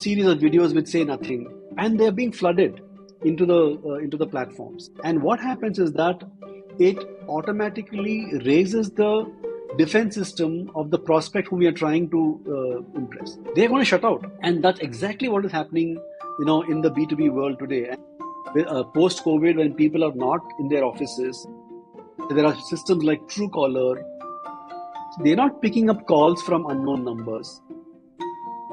series of videos which say nothing, and they're being flooded into the platforms. And what happens is that it automatically raises the defense system of the prospect whom we are trying to impress. They're going to shut out, and that's exactly what is happening, in the B2B world today. Post COVID, when people are not in their offices, there are systems like Truecaller. They're not picking up calls from unknown numbers.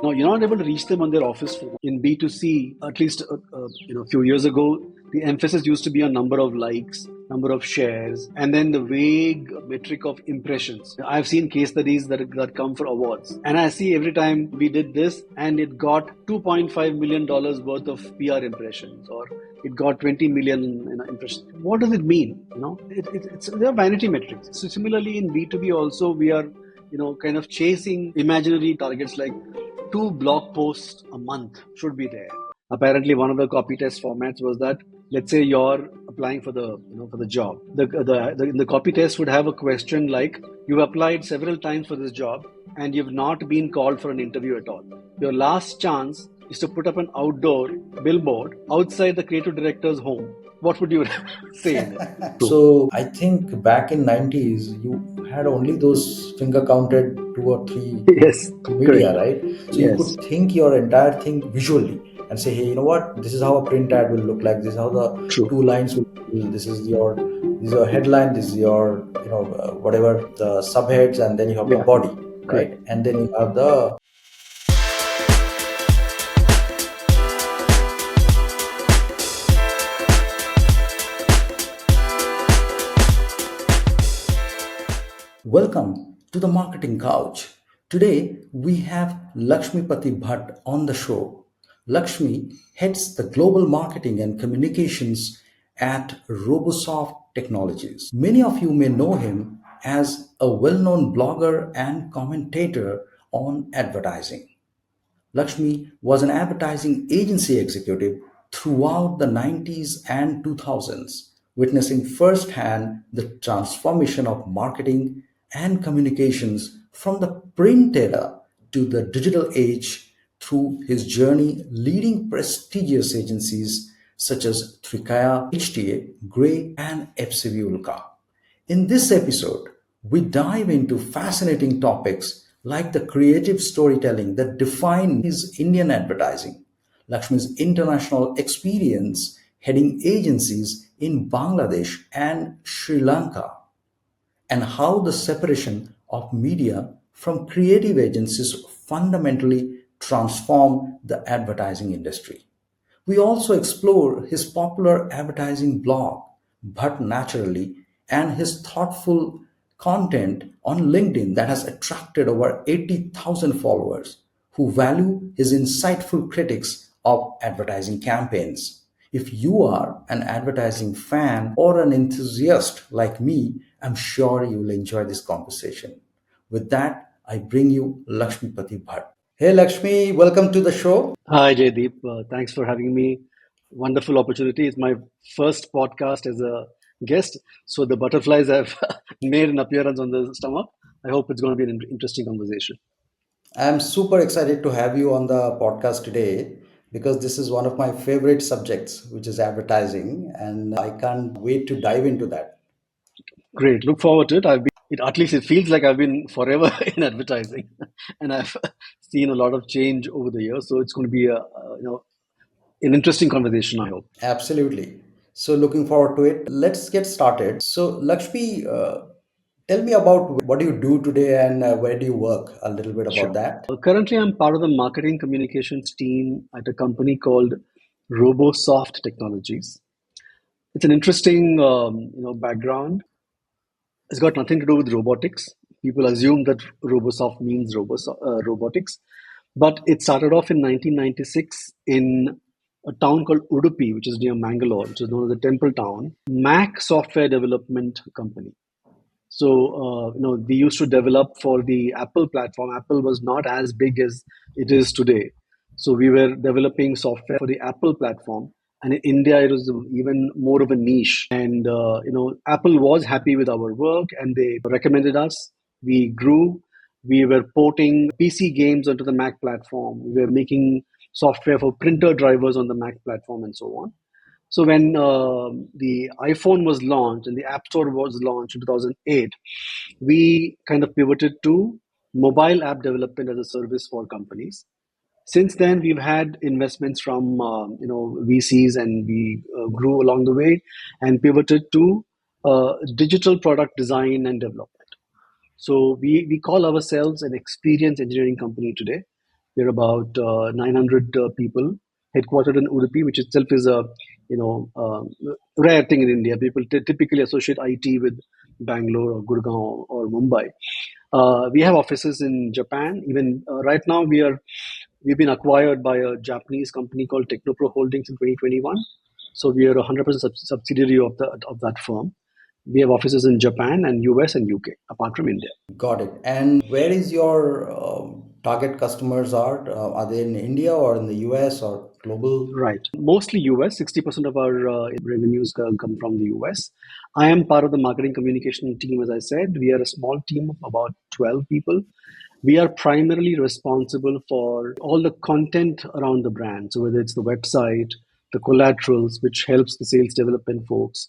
No, you're not able to reach them on their office phone. In B2C, at least a few years ago, the emphasis used to be on number of likes, number of shares, and then the vague metric of impressions. I've seen case studies that come for awards, and I see every time we did this, and it got $2.5 million worth of PR impressions, or it got 20 million impressions. What does it mean? They're vanity metrics. So similarly in B2B also, we are kind of chasing imaginary targets like 2 blog posts a month should be there. Apparently, one of the copy test formats was that, let's say you're applying for the job. The copy test would have a question like, you've applied several times for this job and you've not been called for an interview at all. Your last chance is to put up an outdoor billboard outside the creative director's home. What would you say? So I think back in 90s, you had only those finger counted 2 or 3 Yes, media, correct. right? So you Yes. could think your entire thing visually and say, hey, you know what? This is how a print ad will look like. This is how the True. 2 lines will be. This is your headline. This is your whatever the subheads, and then you have the body, right? Correct. And then you have the Welcome to the Marketing Couch. Today we have Lakshmipathy Bhat on the show. Lakshmi heads the global marketing and communications at Robosoft Technologies. Many of you may know him as a well-known blogger and commentator on advertising. Lakshmi was an advertising agency executive throughout the 90s and 2000s, witnessing firsthand the transformation of marketing and communications from the print era to the digital age through his journey leading prestigious agencies such as Trikaya, HTA, Grey, and FCB Ulka. In this episode, we dive into fascinating topics like the creative storytelling that define his Indian advertising, Lakshmi's international experience heading agencies in Bangladesh and Sri Lanka, and how the separation of media from creative agencies fundamentally transform the advertising industry. We also explore his popular advertising blog, But Naturally, and his thoughtful content on LinkedIn that has attracted over 80,000 followers who value his insightful critiques of advertising campaigns. If you are an advertising fan or an enthusiast like me, I'm sure you will enjoy this conversation. With that, I bring you Lakshmipathy Bhat. Hey Lakshmi, welcome to the show. Hi, Jaydeep. Thanks for having me. Wonderful opportunity. It's my first podcast as a guest. So the butterflies have made an appearance on the stomach. I hope it's going to be an interesting conversation. I'm super excited to have you on the podcast today because this is one of my favorite subjects, which is advertising, and I can't wait to dive into that. Great. Look forward to it. At least it feels like I've been forever in advertising, and I've seen a lot of change over the years. So it's going to be an interesting conversation, I hope. Absolutely. So, looking forward to it. Let's get started. So, Lakshmi, tell me about what do you do today and where do you work? A little bit about Sure. that. Currently, I'm part of the marketing communications team at a company called Robosoft Technologies. It's an interesting, background. It's got nothing to do with robotics. People assume that Robosoft means robotics, but it started off in 1996 in a town called Udupi, which is near Mangalore, which is known as the Temple Town. Mac software development company. So, we used to develop for the Apple platform. Apple was not as big as it is today. So we were developing software for the Apple platform. And in India, it was even more of a niche. And, Apple was happy with our work and they recommended us. We grew. We were porting PC games onto the Mac platform. We were making software for printer drivers on the Mac platform, and so on. So when the iPhone was launched and the App Store was launched in 2008, we kind of pivoted to mobile app development as a service for companies. Since then, we've had investments from VCs, and we grew along the way and pivoted to digital product design and development. So we call ourselves an experience engineering company today. We're about 900 people, headquartered in Udupi, which itself is a rare thing in India. People typically associate IT with Bangalore or Gurgaon or Mumbai. We have offices in Japan. Even right now, we've been acquired by a Japanese company called Technopro Holdings in 2021. So we are a 100% subsidiary of that firm. We have offices in Japan and US and UK, apart from India. Got it. And where is your target customers are they in India or in the US or global? Right. Mostly US. 60% of our revenues come from the US. I am part of the marketing communication team, as I said. We are a small team of about 12 people. We are primarily responsible for all the content around the brand. So whether it's the website, the collaterals, which helps the sales development folks,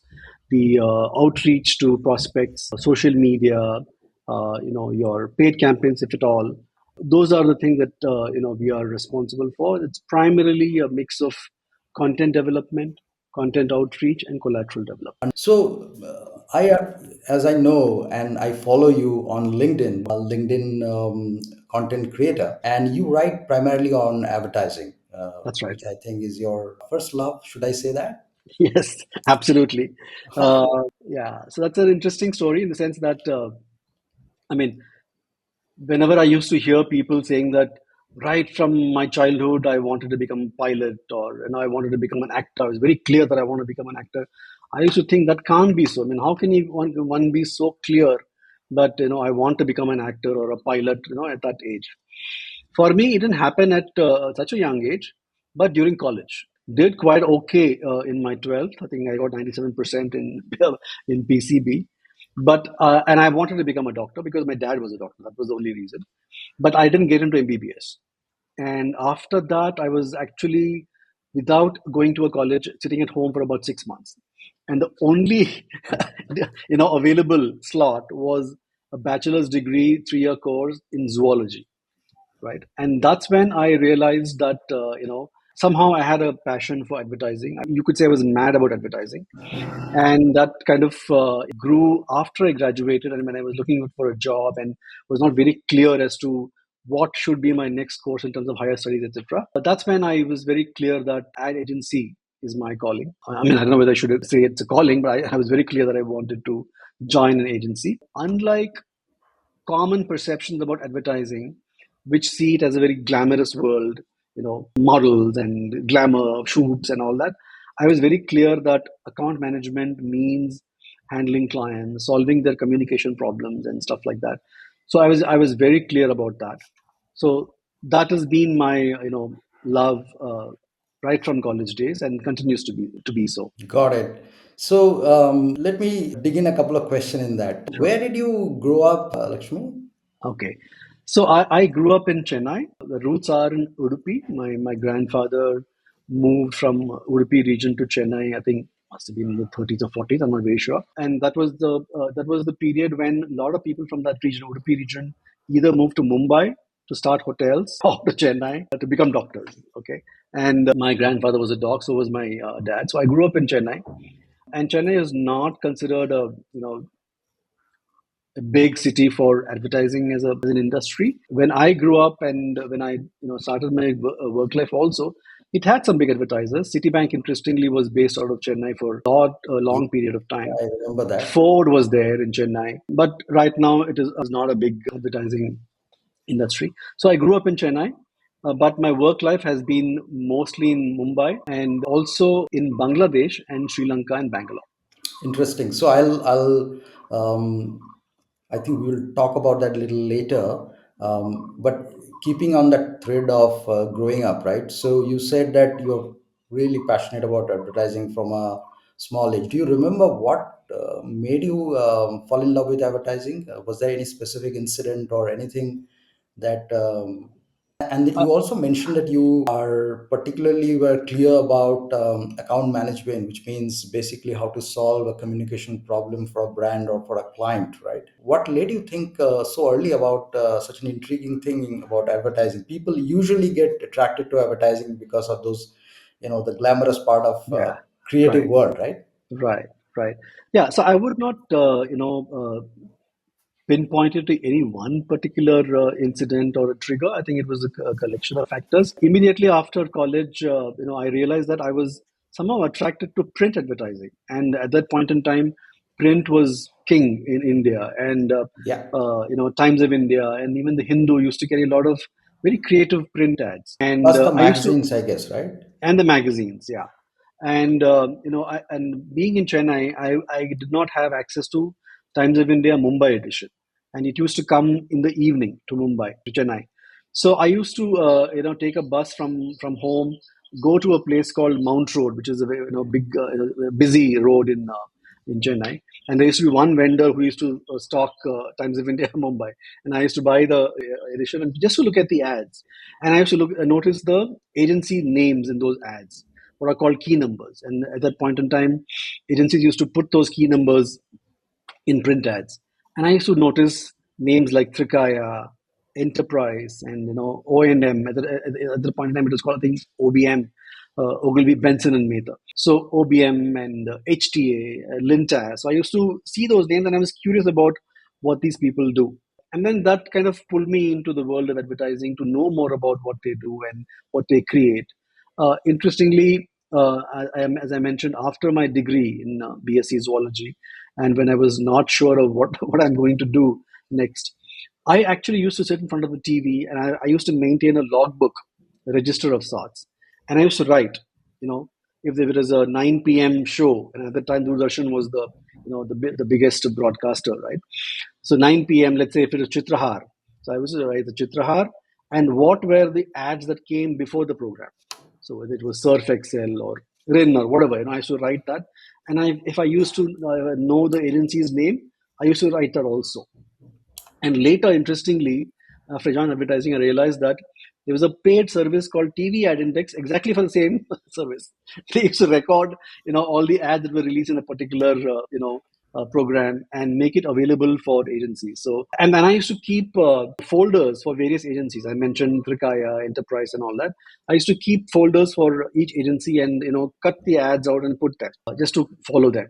the outreach to prospects, social media, your paid campaigns, if at all. Those are the things that we are responsible for. It's primarily a mix of content development, content outreach, and collateral development. So, as I know, and I follow you on LinkedIn, content creator, and you write primarily on advertising, That's right. which I think is your first love. Should I say that? Yes, absolutely. Uh, yeah, so that's an interesting story in the sense that, I mean, whenever I used to hear people saying that right from my childhood, I wanted to become a pilot, or I wanted to become an actor. I was very clear that I want to become an actor. I used to think that can't be so. I mean, how can one be so clear that I want to become an actor or a pilot at that age? For me, it didn't happen at such a young age, but during college. Did quite okay in my 12th. I think I got 97% in in PCB. But and I wanted to become a doctor because my dad was a doctor. That was the only reason. But I didn't get into MBBS. And after that, I was actually, without going to a college, sitting at home for about 6 months. And the only available slot was a bachelor's degree, 3-year course in zoology, right? And that's when I realized that somehow I had a passion for advertising. You could say I was mad about advertising, and that kind of grew after I graduated, and when I was looking for a job and was not very clear as to what should be my next course in terms of higher studies, etc. But that's when I was very clear that ad agency is my calling. I mean, I don't know whether I should say it's a calling, but I was very clear that I wanted to join an agency. Unlike common perceptions about advertising, which see it as a very glamorous world, models and glamour, shoots and all that. I was very clear that account management means handling clients, solving their communication problems and stuff like that. So I was very clear about that. So that has been my love right from college days and continues to be so. Got it. So, let me dig in a couple of questions in that. Sure. Where did you grow up, Lakshmi? Okay. So I grew up in Chennai. The roots are in Udupi. My grandfather moved from Udupi region to Chennai. I think must have been in the 30s or 40s. I'm not very sure. And that was the period when a lot of people from that region, Udupi region, either moved to Mumbai to start hotels or to Chennai to become doctors. Okay. And my grandfather was a doc, so was my dad. So I grew up in Chennai. And Chennai is not considered a big city for advertising as an industry. When I grew up and when I started my work life also, it had some big advertisers. Citibank, interestingly, was based out of Chennai for a Yeah, long period of time. I remember that. Ford was there in Chennai, but right now it is not a big advertising industry. So I grew up in Chennai. But my work life has been mostly in Mumbai and also in Bangladesh and Sri Lanka and Bangalore. Interesting. So I think we will talk about that a little later. But keeping on that thread of growing up, right? So you said that you're really passionate about advertising from a small age. Do you remember what made you fall in love with advertising? Was there any specific incident or anything that And Uh, you also mentioned that you are particularly were clear about account management, which means basically how to solve a communication problem for a brand or for a client, right? What led you think so early about such an intriguing thing about advertising? People usually get attracted to advertising because of those, the glamorous part of yeah, creative right, world, right? right, right. Yeah, so I would not, pinpointed to any one particular incident or a trigger. I think it was a collection of factors. Immediately after college, I realized that I was somehow attracted to print advertising, and at that point in time, print was king in India, and Yeah. Times of India, and even the Hindu used to carry a lot of very creative print ads, and Plus the I used to magazines, I guess, right? and the magazines, yeah. And and being in Chennai, I did not have access to Times of India Mumbai edition, and it used to come in the evening to Mumbai to Chennai. So I used to take a bus from home, go to a place called Mount Road, which is a very, big busy road in Chennai. And there used to be one vendor who used to stock Times of India Mumbai, and I used to buy the edition and just to look at the ads, and I used to notice the agency names in those ads, what are called key numbers. And at that point in time, agencies used to put those key numbers in print ads. And I used to notice names like Trikaya, Enterprise, and O&M. At the point in time, it was called, I think, OBM, Ogilvy, Benson and Mehta. So OBM and HTA, Linta. So I used to see those names, and I was curious about what these people do. And then that kind of pulled me into the world of advertising to know more about what they do and what they create. Interestingly, as I mentioned, after my degree in BSc Zoology, and when I was not sure of what, what I'm going to do next, I actually used to sit in front of the TV, and I used to maintain a logbook, a register of sorts. And I used to write, you know, if there was a 9 p.m. show, and at the time Doordarshan was the biggest broadcaster, right? So 9 p.m., let's say if it is Chitrahar. So I was to write the Chitrahar and what were the ads that came before the program. So whether it was Surf Excel or Rin or whatever, I used to write that. And if I used to know the agency's name, I used to write that also. And later, interestingly, after I joined advertising, I realized that there was a paid service called TV Ad Index exactly for the same service. They used to record, all the ads that were released in a particular, program and make it available for agencies. So, and then I used to keep folders for various agencies. I mentioned Trikaya, Enterprise, and all that. I used to keep folders for each agency and cut the ads out and put them just to follow them.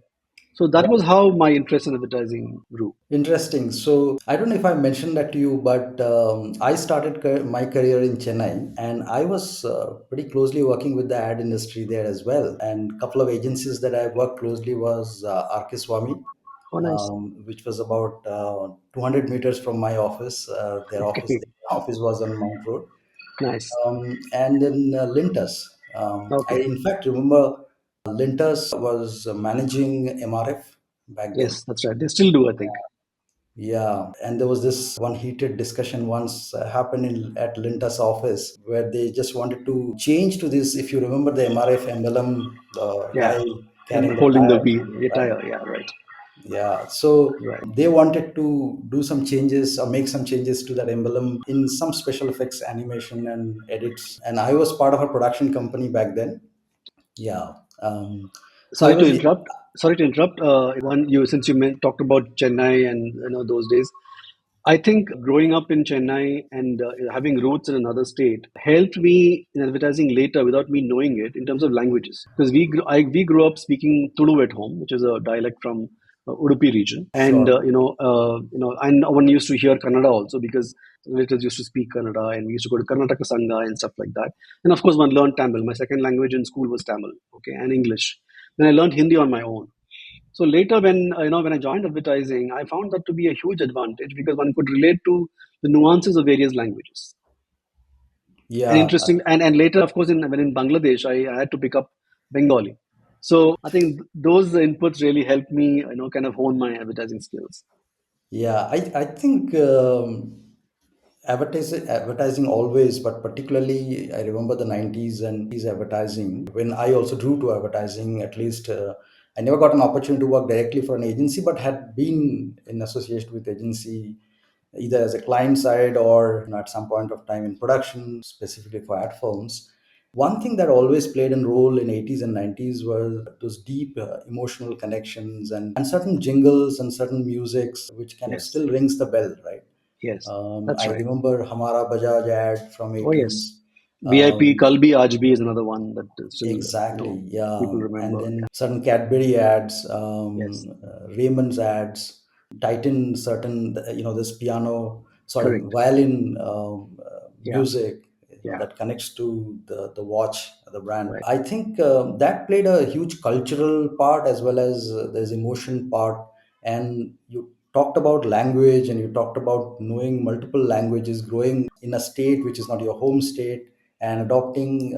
So that was how my interest in advertising grew. Interesting. So I don't know if I mentioned that to you, but I started my career in Chennai, and I was pretty closely working with the ad industry there as well. And a couple of agencies that I worked closely was RK Swami, Oh, nice. which was about 200 meters from my office. Okay, their office was on Mount Road, nice. and then Lintus. I Okay. in fact remember Lintus was managing MRF back then. Yes, that's right. They still do, I think. Yeah, and there was this one heated discussion once happened at Linta's office where they just wanted to change to this. If you remember the MRF emblem, the Yeah. guy And carrying the holding the tire, V, right? tire. Yeah, right. Yeah, so Right. they wanted to do some changes or make some changes to that emblem in some special effects, animation, and edits. And I was part of a production company back then. Yeah, so I Sorry to was. interrupt. Sorry to interrupt. One, you since you talked about Chennai and those days, I think growing up in Chennai and having roots in another state helped me in advertising later without me knowing it in terms of languages. Because we grew up speaking Tulu at home, which is a dialect from Udupi region, and Sure. and one used to hear Kannada also because relatives used to speak Kannada, and we used to go to Karnataka Sangha and stuff like that. And of course, one learned Tamil. My second language in school was Tamil, okay, and English. Then I learned Hindi on my own. So later, when I joined advertising, I found that to be a huge advantage because one could relate to the nuances of various languages. And Yeah, interesting, and later, of course, when in Bangladesh, I had to pick up Bengali. So I think those inputs really helped me, kind of hone my advertising skills. yeah. I think advertising always, but particularly I remember the 90s and advertising when I also drew to advertising. At least I never got an opportunity to work directly for an agency, but had been in association with agency either as a client side or at some point of time in production, specifically for ad films. One thing that always played a role in 80s and 90s was those deep emotional connections and certain jingles and certain musics which kind of Yes, still rings the bell, right? yes, that's I right. remember Hamara Bajaj ad from Oh yes, 80s. VIP Um, Kalbi Ajbi is another one that still exactly, yeah. people And remember. then certain Cadbury ads, Yes, Raymond's ads, Titan, certain, this piano, sorry, correct. violin Yeah, music, yeah, that connects to the watch, the brand. right. I think that played a huge cultural part as well as there's emotion part. And you talked about language and you talked about knowing multiple languages, growing in a state which is not your home state, and adopting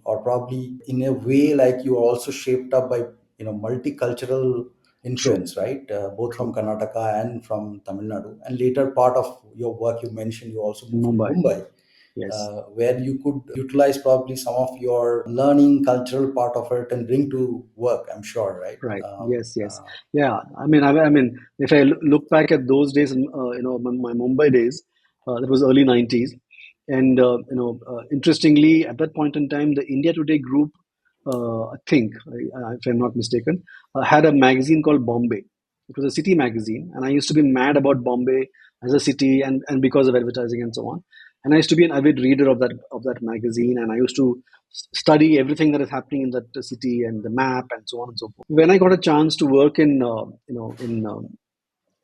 or probably in a way like you are also shaped up by multicultural True, influence, right? Both from true. Karnataka and from Tamil Nadu. And later part of your work, you mentioned you also moved to Mumbai. Mumbai, Yes. where you could utilize probably some of your learning cultural part of it and bring to work, I'm sure, right? Right. Yes. Yes. Yeah. I mean, if I look back at those days, my Mumbai days, that was early '90s, and interestingly, at that point in time, the India Today group, I think, if I'm not mistaken, had a magazine called Bombay. It was a city magazine, and I used to be mad about Bombay as a city, and because of advertising and so on. And I used to be an avid reader of that magazine, and I used to study everything that is happening in that city and the map and so on and so forth. When I got a chance to work in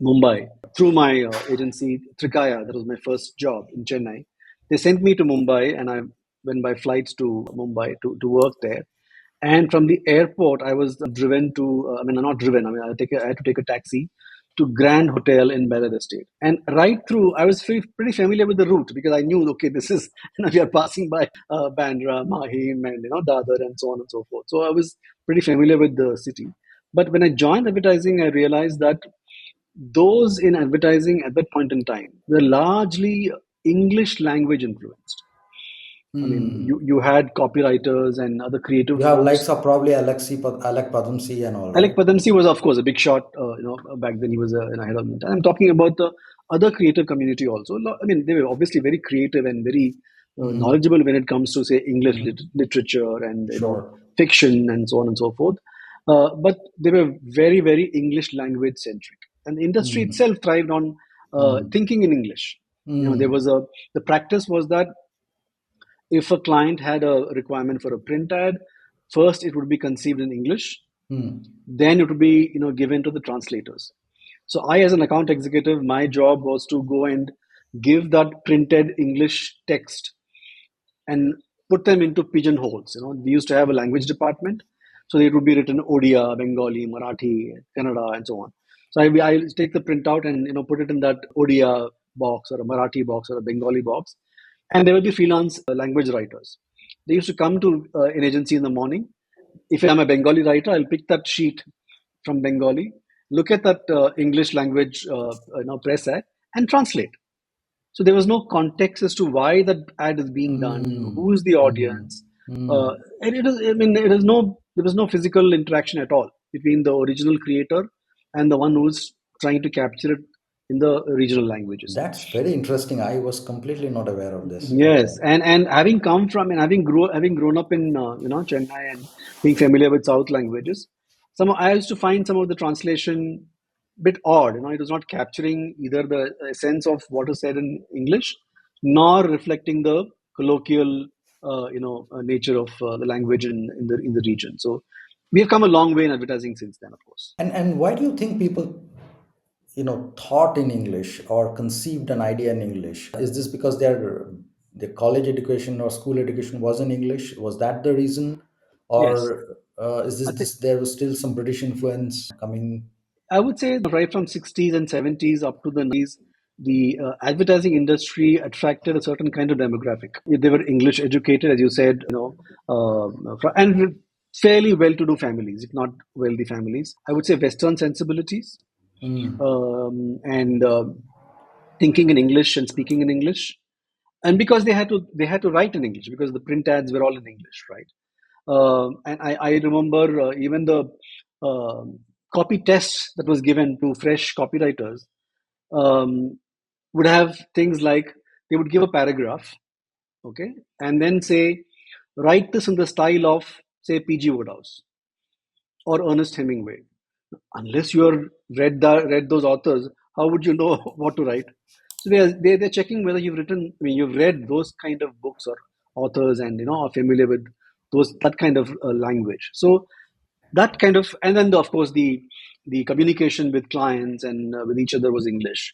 Mumbai through my agency Trikaya, that was my first job in Chennai. They sent me to Mumbai, and I went by flights to Mumbai to work there. And from the airport, I was driven to, not driven, I had to take a taxi to Grand Hotel in Ballad Estate. And right through, I was pretty familiar with the route because I knew, okay, this is, we are passing by Bandra, Mahim, and, Dadar, and so on and so forth. So I was pretty familiar with the city. But when I joined advertising, I realized that those in advertising at that point in time were largely English language influenced. I mean, Hmm. you had copywriters and other creative You have folks. likes of probably Alec Padamsi and all, Alec right? Padamsi was, of course, a big shot. Back then he was ahead of the time. I'm talking about the other creative community also. I mean, they were obviously very creative and very Hmm. knowledgeable when it comes to, say, English Hmm. literature and Sure. fiction and so on and so forth. But they were very, very English language centric, and the industry Hmm. itself thrived on Hmm. thinking in English. There Hmm. was the practice was that if a client had a requirement for a print ad, first it would be conceived in English, Hmm. then it would be given to the translators. So I, as an account executive, my job was to go and give that printed English text and put them into pigeonholes. We used to have a language department, so it would be written Odia, Bengali, Marathi, Kannada, and so on. So I take the printout and put it in that Odia box or a Marathi box or a Bengali box, and there will be freelance language writers. They used to come to an agency in the morning. If I'm a Bengali writer, I'll pick that sheet from Bengali, look at that English language press ad, and translate. So there was no context as to why that ad is being done, Hmm. who is the Hmm. audience, Hmm. and it is. I mean, it is no. There was no physical interaction at all between the original creator and the one who's trying to capture it in the regional languages. That's very interesting. I was completely not aware of this. Okay. Yes, and having come from and having grown up in Chennai and being familiar with South languages, I used to find some of the translation bit odd. It was not capturing either the essence of what is said in English, nor reflecting the colloquial nature of the language in the region. So we have come a long way in advertising since then, of course. And why do you think people thought in English or conceived an idea in English? Is this because their college education or school education was in English? Was that the reason? Yes, Or is I this think. there was still some British influence coming? I would say right from 60s and 70s up to the 90s, the advertising industry attracted a certain kind of demographic. They were English educated, as you said, and fairly well-to-do families, if not wealthy families. I would say Western sensibilities Hmm. and thinking in English and speaking in English, and because they had to write in English because the print ads were all in English, right? And I remember even the copy test that was given to fresh copywriters. Um, would have things like they would give a paragraph, okay, and then say, write this in the style of, say, P.G. Wodehouse or Ernest Hemingway. Unless you are read those authors, how would you know what to write? So they're checking whether you've written, I mean, you've read those kind of books or authors, and are familiar with those that kind of language. So that kind of, and then of course the communication with clients and with each other was English.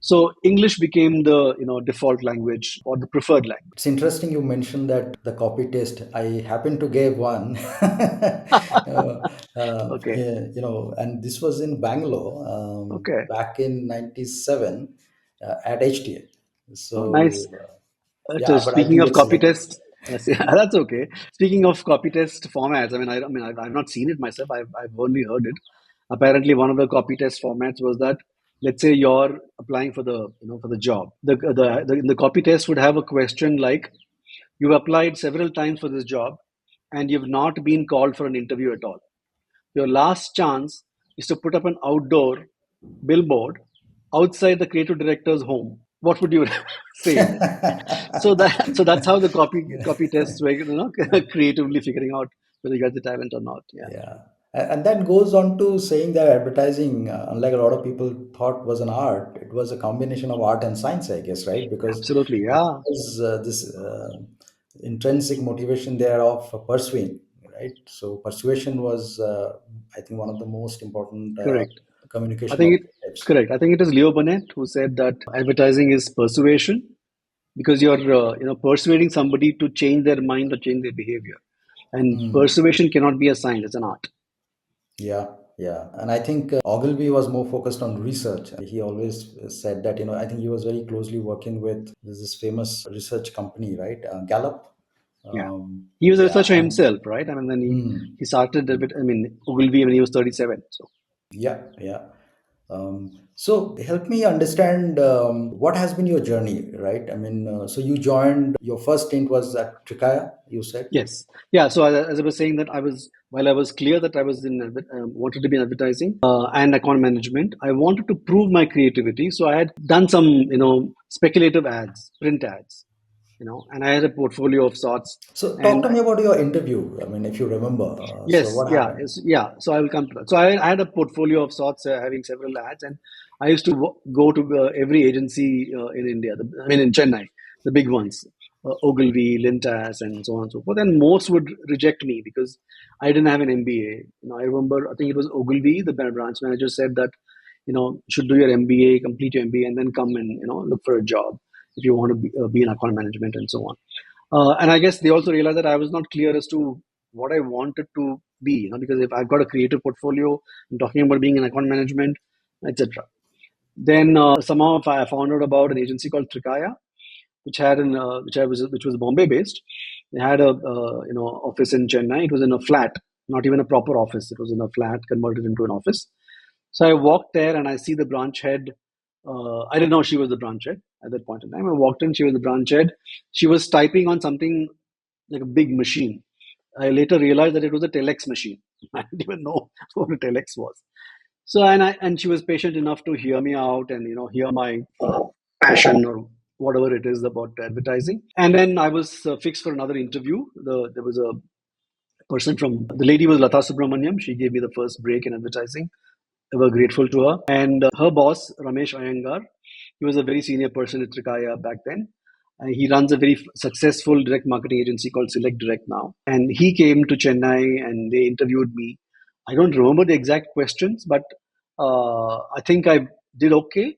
So English became the default language or the preferred It's interesting you mentioned that the copy test. I happen to give one, Okay. and this was in Bangalore Okay. back in '97 at HTA. Oh, nice. So So yeah, but I speaking didn't of get copy selected. test, yes, yeah, that's okay. Speaking of copy test formats, I've not seen it myself. I've only heard it. Apparently, one of the copy test formats was that, let's say you're applying for the job. The copy test would have a question like, you've applied several times for this job, and you've not been called for an interview at all. Your last chance is to put up an outdoor billboard outside the creative director's home. What would you say? So that's how the copy tests were, creatively figuring out whether you got the talent or not. Yeah, Yeah. And that goes on to saying that advertising, unlike a lot of people thought was an art, it was a combination of art and science, I guess, right? Because absolutely. Yeah, there's this intrinsic motivation there of pursuing, right? So persuasion was, I think, one of the most important correct. I communication think it objectives. correct. I think it is Leo Burnett who said that advertising is persuasion because you're persuading somebody to change their mind or change their behavior, and Hmm. persuasion cannot be a science; it's an art. Yeah, yeah. And I think Ogilvy was more focused on research. He always said that, I think he was very closely working with this famous research company, right? Gallup. Yeah. Um, He was a yeah, researcher and himself, right? I mean, then he, mm, he started a bit, I mean, Ogilvy when he was 37. So, yeah, yeah. So help me understand what has been your journey, right? I mean, so you joined, your first stint was at Trikaya, you said? yes. Yeah. So, as I was saying, that while I was clear that I was wanted to be in advertising and account management, I wanted to prove my creativity. So, I had done some, speculative ads, print ads, and I had a portfolio of sorts. So talk And to me about your interview. I mean, if you remember. So yes, what yeah, happened? yes, yeah. So I will come to that. So I had a portfolio of sorts, having several ads, and I used to go to every agency in India. In Chennai, the big ones, Ogilvy, Lintas, and so on and so forth. And most would reject me because I didn't have an MBA. I remember, I think it was Ogilvy, the branch manager said that, you should do your MBA, complete your MBA, and then come and look for a job if you want to be in account management and so on. And I guess they also realized that I was not clear as to what I wanted to be, because if I've got a creative portfolio, I'm talking about being in account management, etc. Then somehow I found out about an agency called Trikaya, which was Bombay based. They had a office in Chennai. It was in a flat, not even a proper office. It was in a flat converted into an office. So I walked there and I see the branch head. I didn't know she was the branch head at that point in time. I walked in, she was the branch head. She was typing on something like a big machine. I later realized that it was a telex machine. I didn't even know what a telex was. So and she was patient enough to hear me out and hear my passion or whatever it is about advertising. And then I was fixed for another interview. There was a person from the lady was Lata Subramaniam. She gave me the first break in advertising. I were grateful to her. And her boss, Ramesh Iyengar, he was a very senior person at Trikaya back then. He runs a very successful direct marketing agency called Select Direct now. And he came to Chennai and they interviewed me. I don't remember the exact questions, but I think I did okay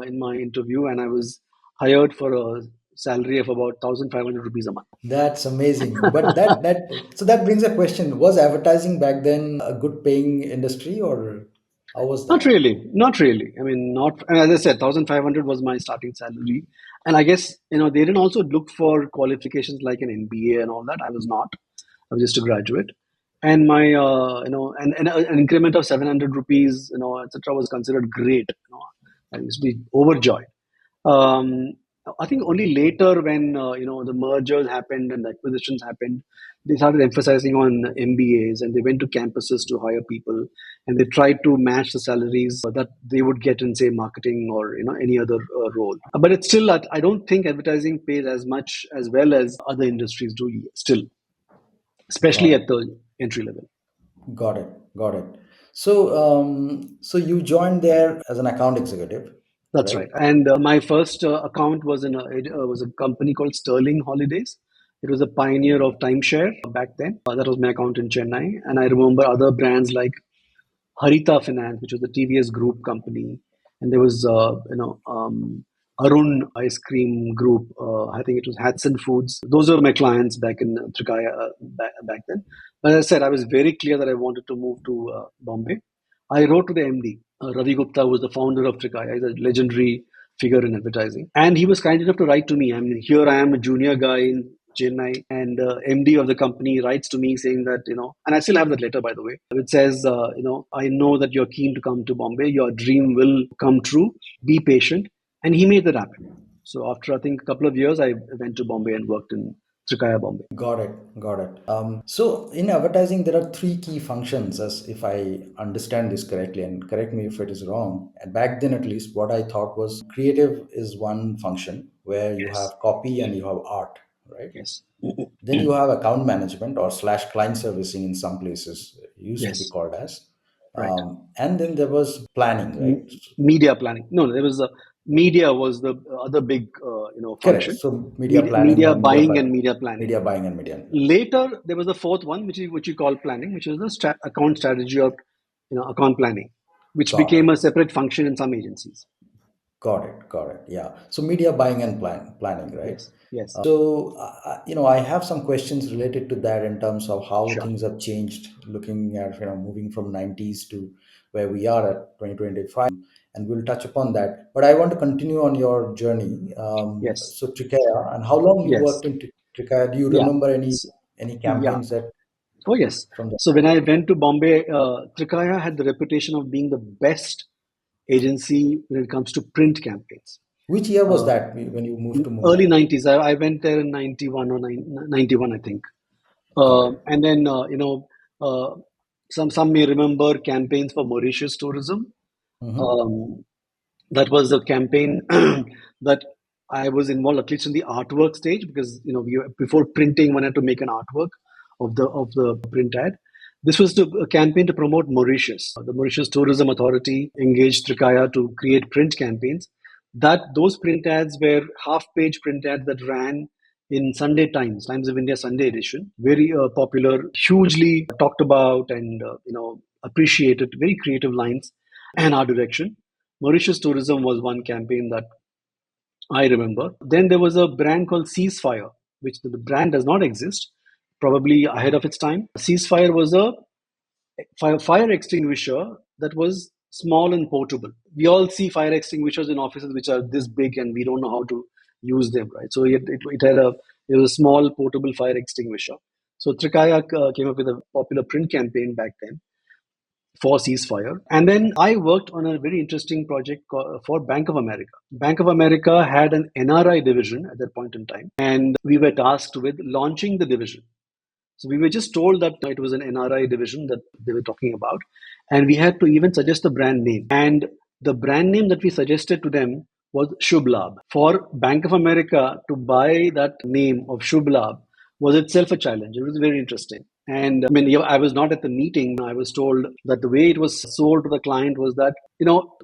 in my interview, and I was hired for a salary of about 1,500 rupees a month. That's amazing. But that brings a question. Was advertising back then a good paying industry, or how was Not that? really, not really. I mean, not as I said, 1,500 was my starting salary, and I guess they didn't also look for qualifications like an MBA and all that. I was not. I was just a graduate, and my and an increment of 700 rupees, etc., was considered great. I used to be overjoyed. Um, I think only later when the mergers happened and the acquisitions happened, they started emphasizing on MBAs, and they went to campuses to hire people, and they tried to match the salaries that they would get in, say, marketing or any other role. But it's still, I don't think advertising pays as much as well as other industries do still, Got especially it. at the entry level. Got it. Got it. So you joined there as an account executive, That's right? right. And my first account was was a company called Sterling Holidays. It was a pioneer of timeshare back then. That was my account in Chennai, and I remember other brands like Harita Finance, which was the TVS Group company, and there was Arun Ice Cream Group. I think it was Hatson Foods. Those were my clients back in Trikaya back then. But as I said, I was very clear that I wanted to move to Bombay. I wrote to the MD. Ravi Gupta was the founder of Trikaya. He's a legendary figure in advertising, and he was kind enough to write to me. I mean, here I am, a junior guy in Chennai, and MD of the company writes to me saying that, and I still have that letter, by the way. It says, I know that you're keen to come to Bombay. Your dream will come true. Be patient. And he made that happen. So after, I think, a couple of years, I went to Bombay and worked in Trikaya, Bombay. Got it. Got it. So in advertising, there are three key functions, as if I understand this correctly, and correct me if it is wrong. And back then, at least, what I thought was creative is one function where you Yes. have copy and you have art, right? Yes. Then you have account management or slash client servicing in some places, it used to be Yes. called as. Right. And then there was planning, right? Media planning. No, there was a media was the other big, Correct. function. So media planning Media or buying and media planning. media buying and media. Later, there was the fourth one, which is what you call planning, which is the account strategy or account planning, which Got it. became a separate function in some agencies. Got it. Got it. Yeah. So media buying and planning, right? Yes, yes, I have some questions related to that in terms of how sure. things have changed, looking at, moving from 90s to where we are at 2025, and we'll touch upon that. But I want to continue on your journey. Yes, So Trikaya, and how long you yes, worked in Trikaya? Do you yeah, remember S- any yeah. campaigns that Oh, yes. from the So when I went to Bombay, Trikaya had the reputation of being the best agency when it comes to print campaigns. which year was Uh, that when you moved to Early Mumbai? 90s. I went there in 91 or 91, I think. Got it. And then, uh, some may remember campaigns for Mauritius tourism. Mm-hmm. Um, that was a campaign that I was involved at least in the artwork stage, because before printing one had to make an artwork of the print ad. This was a campaign to promote Mauritius. The Mauritius Tourism Authority engaged Trikaya to create print campaigns. Those print ads were half-page print ads that ran in Sunday Times of India Sunday edition. Very popular, hugely talked about, and appreciated. Very creative lines and art direction. Mauritius Tourism was one campaign that I remember. Then there was a brand called Ceasefire, which the brand does not exist, probably ahead of its time. Ceasefire was a fire extinguisher that was small and portable. We all see fire extinguishers in offices which are this big, and we don't know how to use them, right? So it was a small portable fire extinguisher. So Trikaya came up with a popular print campaign back then for ceasefire. And then I worked on a very interesting project for Bank of America. Bank of America had an NRI division at that point in time, and we were tasked with launching the division. So we were just told that it was an NRI division that they were talking about, and we had to even suggest the brand name. And the brand name that we suggested to them was Shubh Labh. For Bank of America to buy that name of Shubh Labh was itself a challenge. It was very interesting. And I mean, I was not at the meeting. I was told that the way it was sold to the client was that,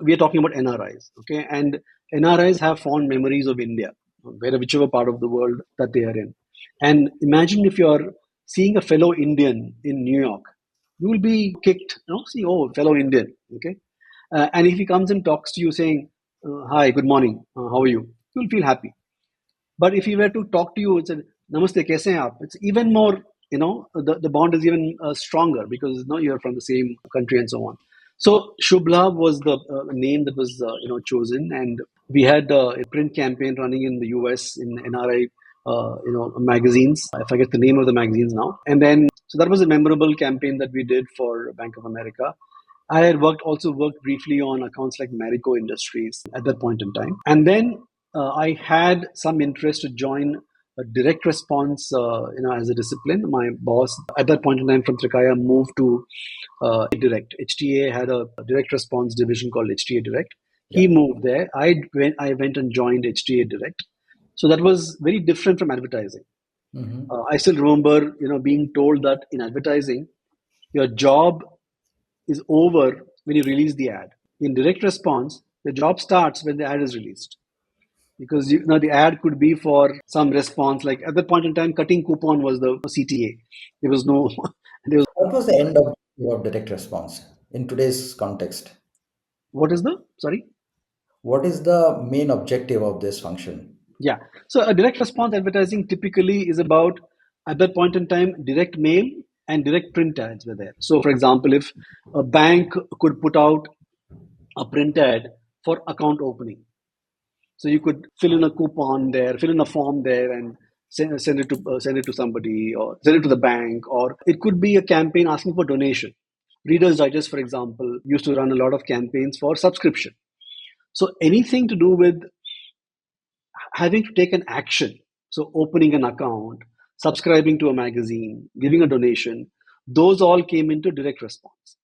we are talking about NRIs, okay? And NRIs have fond memories of India, whichever part of the world that they are in. And imagine if you're seeing a fellow Indian in New York, you will be kicked, see, oh, fellow Indian, okay? And if he comes and talks to you saying, hi, good morning, how are you? You'll feel happy. But if he were to talk to you and say, Namaste, kaise hain aap? It's even more, the bond is even stronger, because you're from the same country and so on. So Shubh was the name that was chosen, and we had a print campaign running in the US in NRI magazines. I forget the name of the magazines now. And then so that was a memorable campaign that we did for Bank of America. I had also worked briefly on accounts like Marico Industries at that point in time. And then I had some interest to join a direct response, as a discipline. My boss at that point in time from Trikaya moved to Direct. HTA had a direct response division called HTA Direct. He Yeah. moved there. I went and joined HTA Direct. So that was very different from advertising. Mm-hmm. I still remember, being told that in advertising, your job is over when you release the ad. In direct response, the job starts when the ad is released. Because the ad could be for some response. Like at that point in time, cutting coupon was the CTA. There was no. There was What was the end objective of direct response in today's context? what is the sorry? What is the main objective of this function? Yeah. So a direct response advertising typically is about, at that point in time, direct mail and direct print ads were there. So for example, if a bank could put out a print ad for account opening, so you could fill in a coupon there, fill in a form there, and send it to somebody, or send it to the bank, or it could be a campaign asking for donation. Reader's Digest, for example, used to run a lot of campaigns for subscription. So anything to do with having to take an action, so opening an account, subscribing to a magazine, giving a donation, those all came into direct response.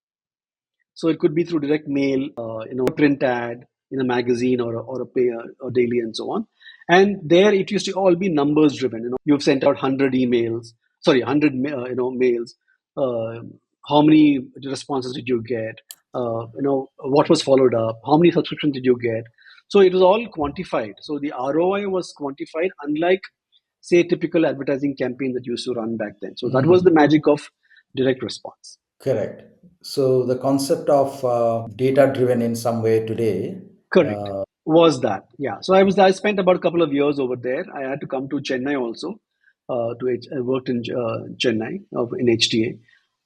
So it could be through direct mail, print ad in a magazine, or a pay or daily, and so on. And there it used to all be numbers driven. You've sent out 100 emails, sorry, 100 mails. Uh, how many responses did you get? What was followed up? How many subscriptions did you get? So it was all quantified. So the ROI was quantified, unlike say typical advertising campaign that used to run back then. So that was the Mhm. magic of direct response. Correct. So the concept of data driven in some way today. Correct. Uh, Was that? Yeah. So I spent about a couple of years over there. I had to come to Chennai also. I worked in Chennai in HTA,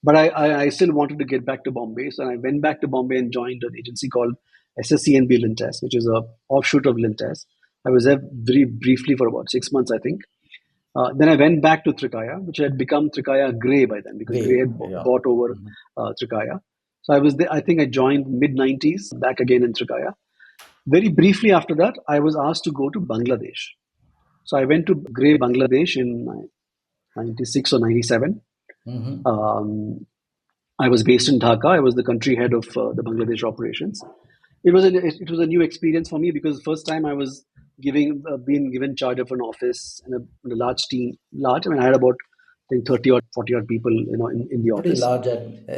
but I still wanted to get back to Bombay. So I went back to Bombay and joined an agency called SSCNB Lintas, which is a offshoot of Lintas. I was there very briefly for about 6 months, I think. Then I went back to Trikaya, which had become Trikaya Grey by then, because Grey Gray. had Yeah. bought over Mhm. Trikaya. So I was there. I think I joined mid '90s, back again in Trikaya. Very briefly after that, I was asked to go to Bangladesh. So I went to Grey, Bangladesh in 96 or 97. Mhm. Um, I was based in Dhaka. I was the country head of the Bangladesh operations. It was a new experience for me, because the first time I was being given charge of an office and a large team. Large, I mean, I had about, I think, 30 or 40 odd people, in the Pretty office. large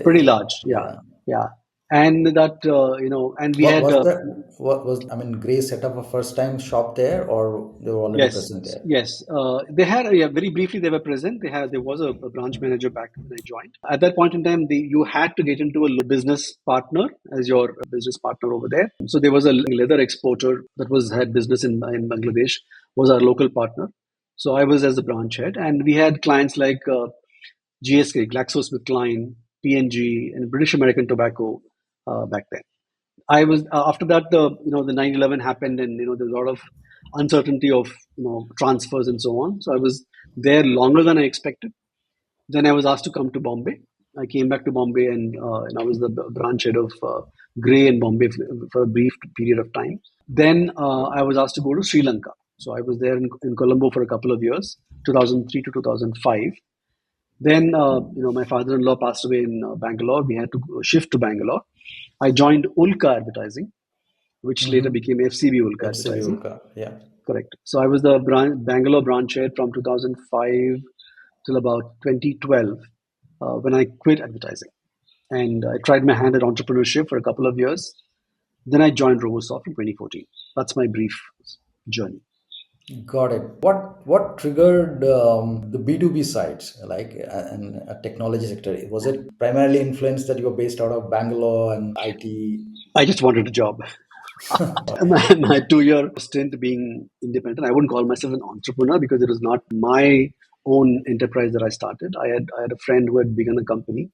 Pretty large, yeah, yeah. yeah. And that, and we What had was the what was I mean, Gray set up a first time shop there, or they were already Yes, present there? yes. They had, yeah, very briefly they were present. There was a branch manager back when I joined. At that point in time, you had to get into a business partner as your business partner over there. So there was a leather exporter that had business in Bangladesh, was our local partner. So I was as the branch head, and we had clients like GSK, GlaxoSmithKline, P&G, and British American Tobacco back then. I was after that, the 9/11 happened, and there's a lot of uncertainty of transfers and so on. So I was there longer than I expected. Then I was asked to come to Bombay. I came back to Bombay, and I was the branch head of Grey in Bombay for a brief period of time. Then I was asked to go to Sri Lanka. So I was there in Colombo for a couple of years, 2003 to 2005. Then, my father-in-law passed away in Bangalore. We had to shift to Bangalore. I joined Ulka Advertising, which later Mm-hmm. became FCB Ulka FCB Advertising. Ulka. Yeah. Correct. So I was the Bangalore branch head from 2005 till about 2012, when I quit advertising. And I tried my hand at entrepreneurship for a couple of years. Then I joined Robosoft in 2014. That's my brief journey. Got it. What triggered the B2B sites, like and technology sector? Was it primarily influenced that you were based out of Bangalore and IT? I just wanted a job. My 2 year stint being independent, I wouldn't call myself an entrepreneur, because it was not my own enterprise that I started. I had a friend who had begun a company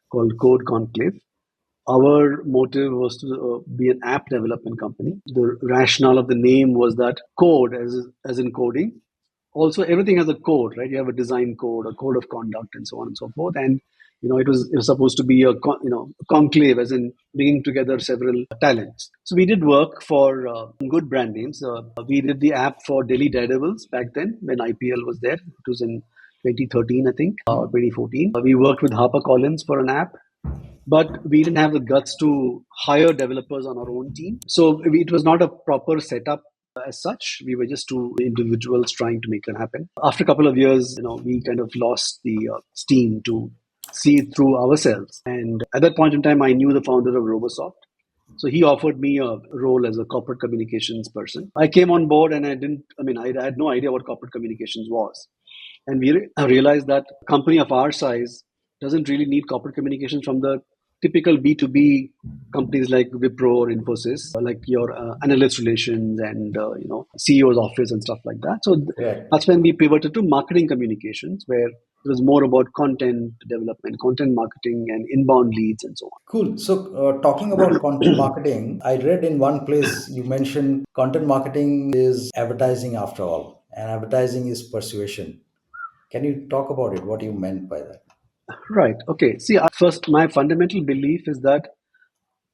called Code Conclave. Our motive was to be an app development company. The rationale of the name was that code, as in coding, also everything has a code, right? You have a design code, a code of conduct, and so on and so forth. And it was supposed to be a conclave, as in bringing together several talents. So we did work for good brand names. We did the app for Delhi Daredevils back then when IPL was there. It was in 2013, I think, or 2014. We worked with HarperCollins for an app, but we didn't have the guts to hire developers on our own team. So it was not a proper setup as such. We were just two individuals trying to make that happen. After a couple of years, we kind of lost the steam to see it through ourselves. And at that point in time, I knew the founder of Robosoft. So he offered me a role as a corporate communications person. I came on board and I had no idea what corporate communications was. And we realized that a company of our size doesn't really need corporate communications from the typical B2B companies like Wipro or Infosys, like your analyst relations and CEO's office and stuff like that. So that's when we pivoted to marketing communications, where it was more about content development, content marketing, and inbound leads and so on. Cool. So, talking about content marketing, I read in one place you mentioned content marketing is advertising after all, and advertising is persuasion. Can you talk about it? What you meant by that? Right. Okay. See, first, my fundamental belief is that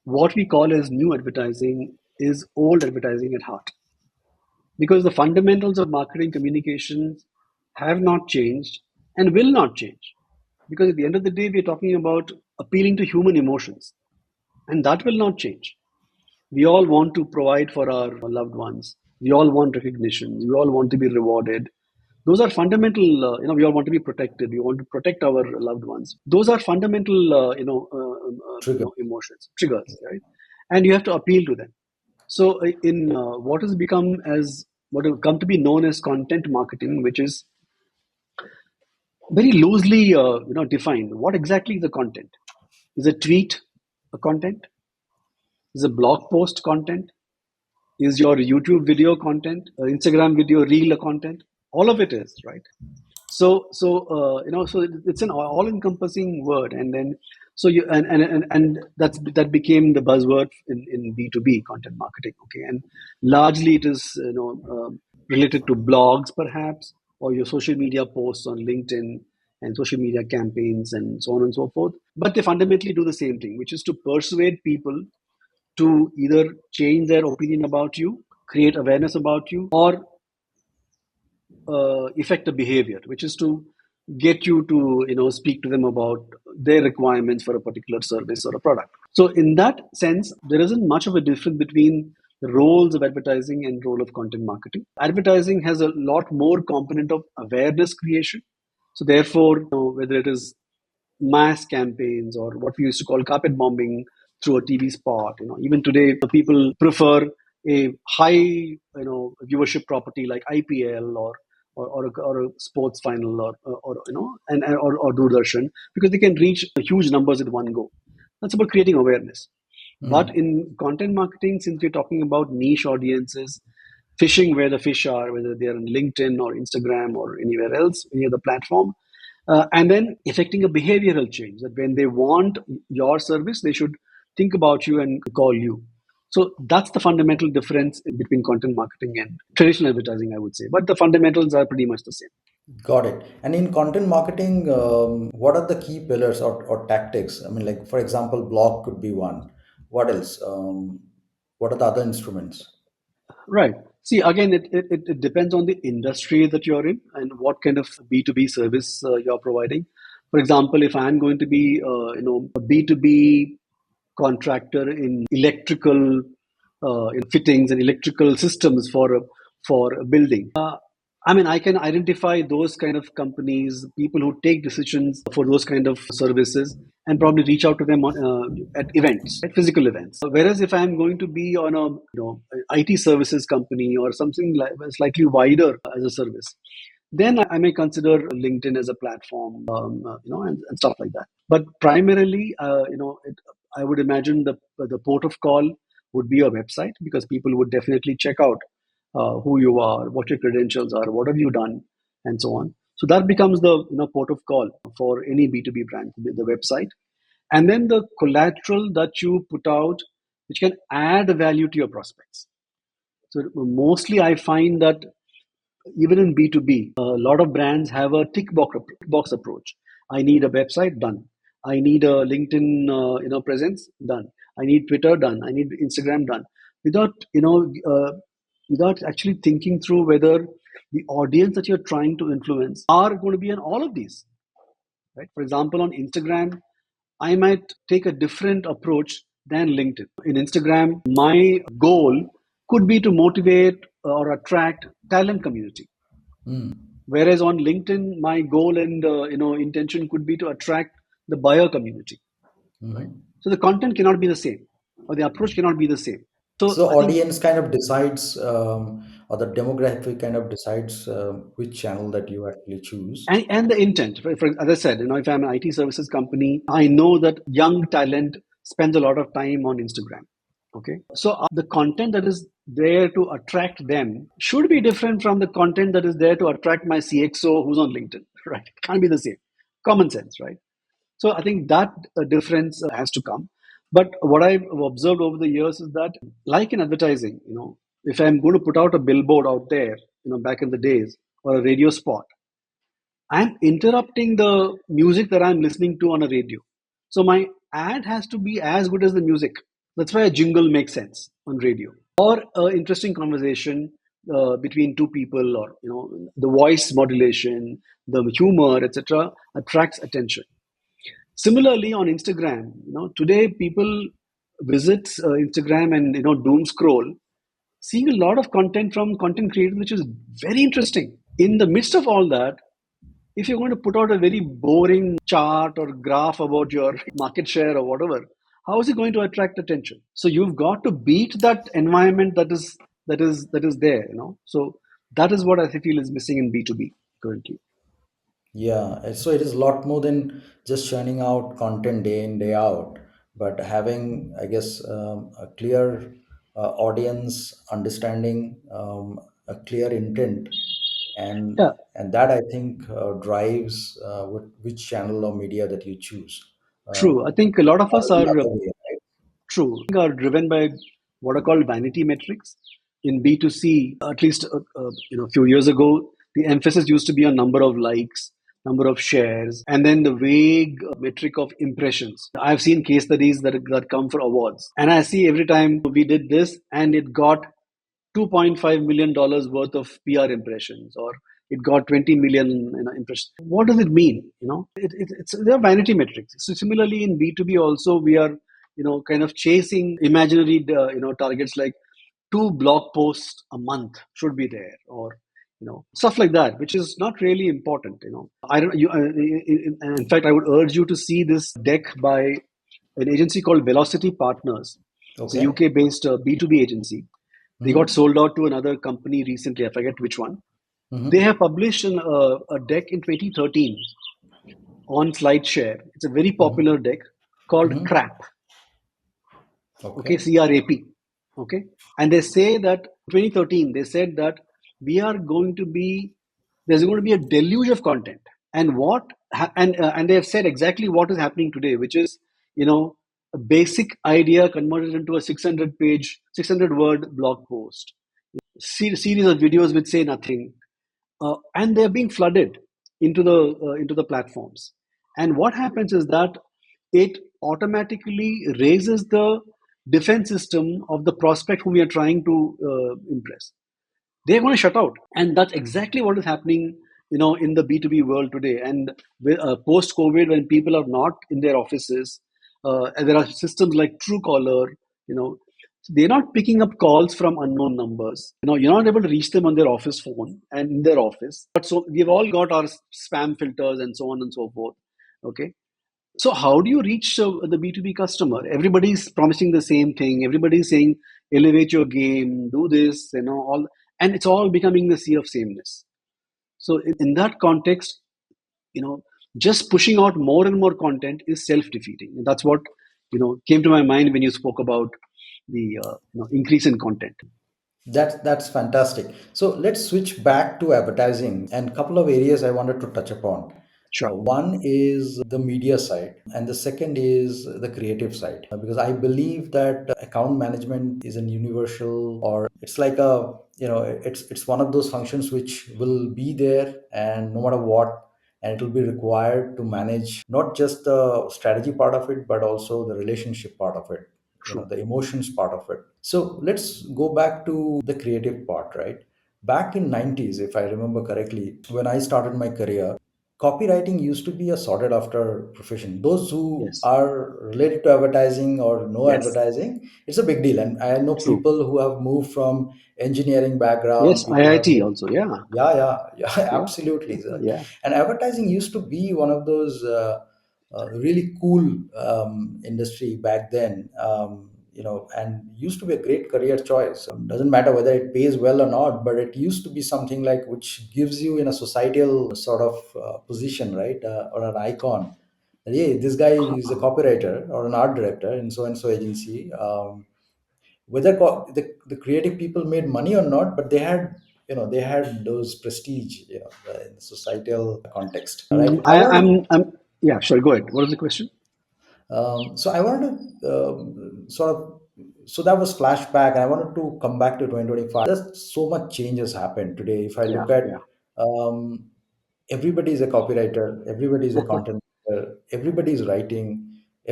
what we call as new advertising is old advertising at heart, because the fundamentals of marketing communications have not changed and will not change. Because at the end of the day, we're talking about appealing to human emotions, and that will not change. We all want to provide for our loved ones. We all want recognition. We all want to be rewarded. Those are fundamental. We all want to be protected. We want to protect our loved ones. Those are fundamental, Trigger. emotions, triggers, right? And you have to appeal to them. So, in what have come to be known as content marketing, which is very loosely, defined. What exactly is a content? Is a tweet a content? Is a blog post content? Is your YouTube video content, Instagram video reel a content? All of it is, right. So it's an all-encompassing word, and then so you and that became the buzzword in B2B content marketing. Okay, and largely it is related to blogs perhaps, or your social media posts on LinkedIn and social media campaigns and so on and so forth. But they fundamentally do the same thing, which is to persuade people to either change their opinion about you, create awareness about you, or effect a behavior, which is to get you to speak to them about their requirements for a particular service or a product. So in that sense, there isn't much of a difference between the roles of advertising and role of content marketing. Advertising has a lot more component of awareness creation. So therefore, whether it is mass campaigns or what we used to call carpet bombing through a TV spot. Even today, people prefer a high, viewership property like IPL or a sports final or Doordarshan, because they can reach huge numbers at one go. That's about creating awareness. But in content marketing, since we're talking about niche audiences, fishing where the fish are, whether they are on LinkedIn or Instagram or anywhere else, any other platform, and then effecting a behavioral change that when they want your service, they should think about you and call you. So that's the fundamental difference between content marketing and traditional advertising, I would say. But the fundamentals are pretty much the same. Got it. And in content marketing, what are the key pillars or tactics? I mean, like, for example, blog could be one. What else? What are the other instruments? Right. See, again, it depends on the industry that you're in and what kind of B2B service you're providing. For example, if I'm going to be, a B2B contractor in electrical fittings and electrical systems for a building. I can identify those kind of companies, people who take decisions for those kind of services, and probably reach out to them at events, at physical events. Whereas if I'm going to be on a IT services company or something like slightly wider as a service, then I may consider LinkedIn as a platform, and stuff like that. But primarily, I would imagine the port of call would be a website, because people would definitely check out who you are, what your credentials are, what have you done, and so on. So that becomes the port of call for any B2B brand, the website, and then the collateral that you put out, which can add value to your prospects. So mostly, I find that Even in B2B, a lot of brands have a tick box approach. I need a website, done. I need a LinkedIn presence, done. I need Twitter, done. I need Instagram, done. Without without actually thinking through whether the audience that you're trying to influence are going to be on all of these. Right? For example, on Instagram, I might take a different approach than LinkedIn. In Instagram, my goal could be to motivate or attract talent community. Whereas on LinkedIn, my goal and intention could be to attract the buyer community. Right? So the content cannot be the same, or the approach cannot be the same. So So I think, audience kind of decides, or the demographic kind of decides which channel that you actually choose. and the intent. As I said, if I'm an IT services company, I know that young talent spends a lot of time on Instagram. Okay, so the content that is there to attract them should be different from the content that is there to attract my CXO who's on LinkedIn. Right, it can't be the same. Common sense, right? So I think that difference has to come. But what I've observed over the years is that, like in advertising, if I'm going to put out a billboard out there, back in the days, or a radio spot, I'm interrupting the music that I'm listening to on a radio. So my ad has to be as good as the music. That's why a jingle makes sense on radio. Or an interesting conversation between two people, or the voice modulation, the humor, etc., attracts attention. Similarly, on Instagram, today people visit Instagram and doom scroll, seeing a lot of content from content creators, which is very interesting. In the midst of all that, if you're going to put out a very boring chart or graph about your market share or whatever, how is it going to attract attention? So you've got to beat that environment that is there. So that is what I feel is missing in B2B currently. Yeah, so it is a lot more than just churning out content day in, day out, but having, I guess, a clear audience understanding, a clear intent, and Yeah, and that I think drives which channel or media that you choose. true. I think a lot of Or us the are other way, right? true. Are driven by what are called vanity metrics. In B2C, at least a few years ago, the emphasis used to be on number of likes, number of shares, and then the vague metric of impressions. I've seen case studies that come for awards, and I see every time we did this, and it got $2.5 million worth of PR impressions, or it got 20 million impressions. What does it mean? It's they're vanity metrics. So similarly in B2B also, we are kind of chasing imaginary targets, like two blog posts a month should be there, or stuff like that, which is not really important. I don't you in fact, I would urge you to see this deck by an agency called Velocity Partners. It's a Okay. UK based B2B agency. They got Mm-hmm. sold out to another company recently. I forget which one. They Mm-hmm. have published a deck in 2013 on SlideShare. It's a very Mm-hmm. popular deck called Mm-hmm. CRAP. Okay, Okay. CRAP. Okay, and they say that 2013 they said that we are going to be there's going to be a deluge of content, and and they have said exactly what is happening today, which is a basic idea converted into a 600 word blog post, series of videos which say nothing, and they're being flooded into the platforms. And what happens is that it automatically raises the defense system of the prospect whom we are trying to impress. They're going to shut out, and that's exactly what is happening in the B2B world today. And post COVID, when people are not in their offices, and there are systems like Truecaller, you know they're not picking up calls from unknown numbers. You're not able to reach them on their office phone and in their office. But so we've all got our spam filters and so on and so forth. Okay, so how do you reach the B2B customer? Everybody's promising the same thing. Everybody's saying, elevate your game, do this, all, and it's all becoming the sea of sameness. So in that context, you know, just pushing out more and more content is self-defeating. And that's what, came to my mind when you spoke about the increase in content. That's fantastic. So let's switch back to advertising and couple of areas I wanted to touch upon. Sure. One is the media side, and the second is the creative side. Because I believe that account management is an universal, or it's like a, it's one of those functions which will be there, and no matter what, and it will be required to manage not just the strategy part of it, but also the relationship part of it, True. the emotions part of it. So let's go back to the creative part, right? Back in 90s, if I remember correctly, when I started my career, copywriting used to be a sought after profession. Those who Yes. are related to advertising or know Yes. advertising, it's a big deal. And I know True. people who have moved from engineering background, Yes. people who have IIT moved. also. Yeah. Yeah, yeah, yeah, Yeah. absolutely, sir. Yeah. And advertising used to be one of those really cool industry back then. And used to be a great career choice. Doesn't matter whether it pays well or not, but it used to be something like which gives you in a societal sort of position, right, or an icon. That, hey, this guy is a copywriter or an art director in so and so agency. Whether the creative people made money or not, but they had those prestige, in the societal context, right? I wanted to Yeah, sure. Go ahead. What was the question? So I wanted to sort of, so that was flashback, and I wanted to come back to 2025. There's so much change has happened today. If I Yeah. look at, Yeah. um, everybody is a copywriter, everybody is a content writer, everybody is writing,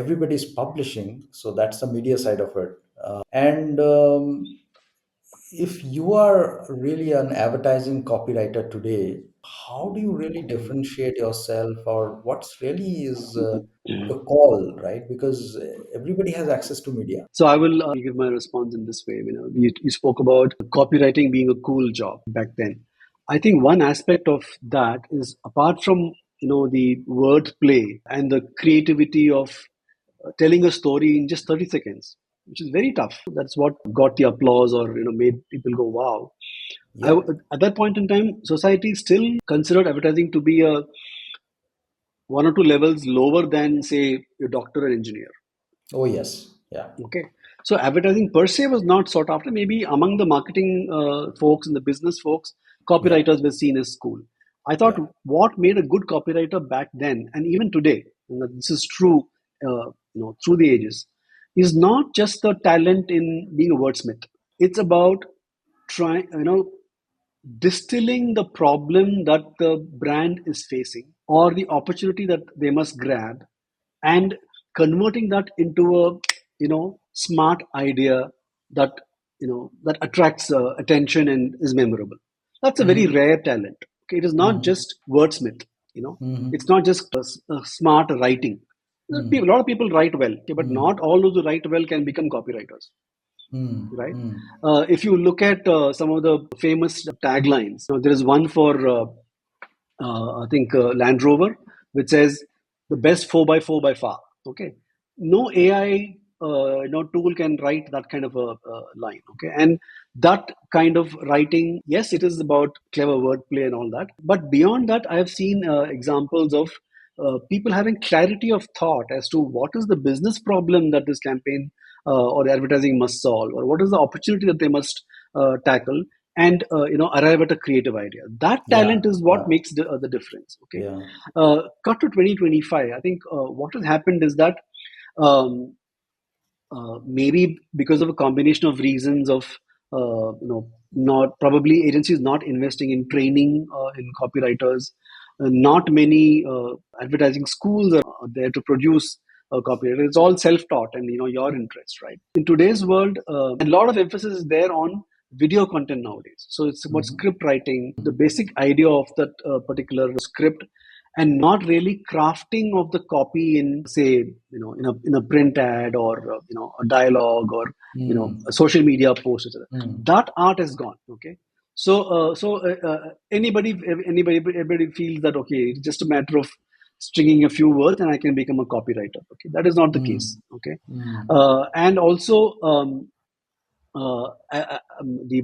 everybody is publishing. So that's the media side of it. And if you are really an advertising copywriter today, how do you really differentiate yourself, or what's really is the call, right? Because everybody has access to media. So I will give my response in this way. You spoke about copywriting being a cool job back then. I think one aspect of that is, apart from the wordplay and the creativity of telling a story in just 30 seconds, which is very tough. That's what got the applause, or made people go wow. Yeah. At that point in time, society still considered advertising to be a one or two levels lower than, say, a doctor or engineer. Oh yes. Yeah. Okay. So advertising per se was not sought after. Maybe among the marketing folks and the business folks, Yeah. copywriters were seen as cool. I thought Yeah. what made a good copywriter back then, and even today, and that this is true, through the ages, is not just the talent in being a wordsmith. It's about trying, distilling the problem that the brand is facing, or the opportunity that they must grab, and converting that into a smart idea that that attracts attention and is memorable. That's a very Mm-hmm. rare talent. Okay, it is not Mm-hmm. just wordsmith. It's Mm-hmm. not just smart writing. A Mm-hmm. lot of people write well, okay, but not all those who write well can become copywriters, right? Mm-hmm. If you look at some of the famous taglines, there is one for I think Land Rover, which says the best 4x4 by far. Okay, no AI tool can write that kind of a line. Okay, and that kind of writing, yes, it is about clever wordplay and all that. But beyond that, I have seen examples of people having clarity of thought as to what is the business problem that this campaign or the advertising must solve, or what is the opportunity that they must tackle, and arrive at a creative idea. That Yeah. talent is what Yeah. makes the difference. Okay, Yeah. cut to 2025. I think what has happened is that um, maybe because of a combination of reasons of not probably agencies not investing in training in copywriters. Not many advertising schools are there to produce copywriters. It's all self-taught, and your interest, right? In today's world, a lot of emphasis is there on video content nowadays. So it's about Mm-hmm. script writing, the basic idea of that particular script, and not really crafting of the copy in, say, in a print ad, or a dialogue, or a Mm-hmm. social media post, etc. Mm-hmm. That art is gone. Okay, anybody feels that, okay, it's just a matter of stringing a few words and I can become a copywriter. Okay, that is not the case. Okay, and also the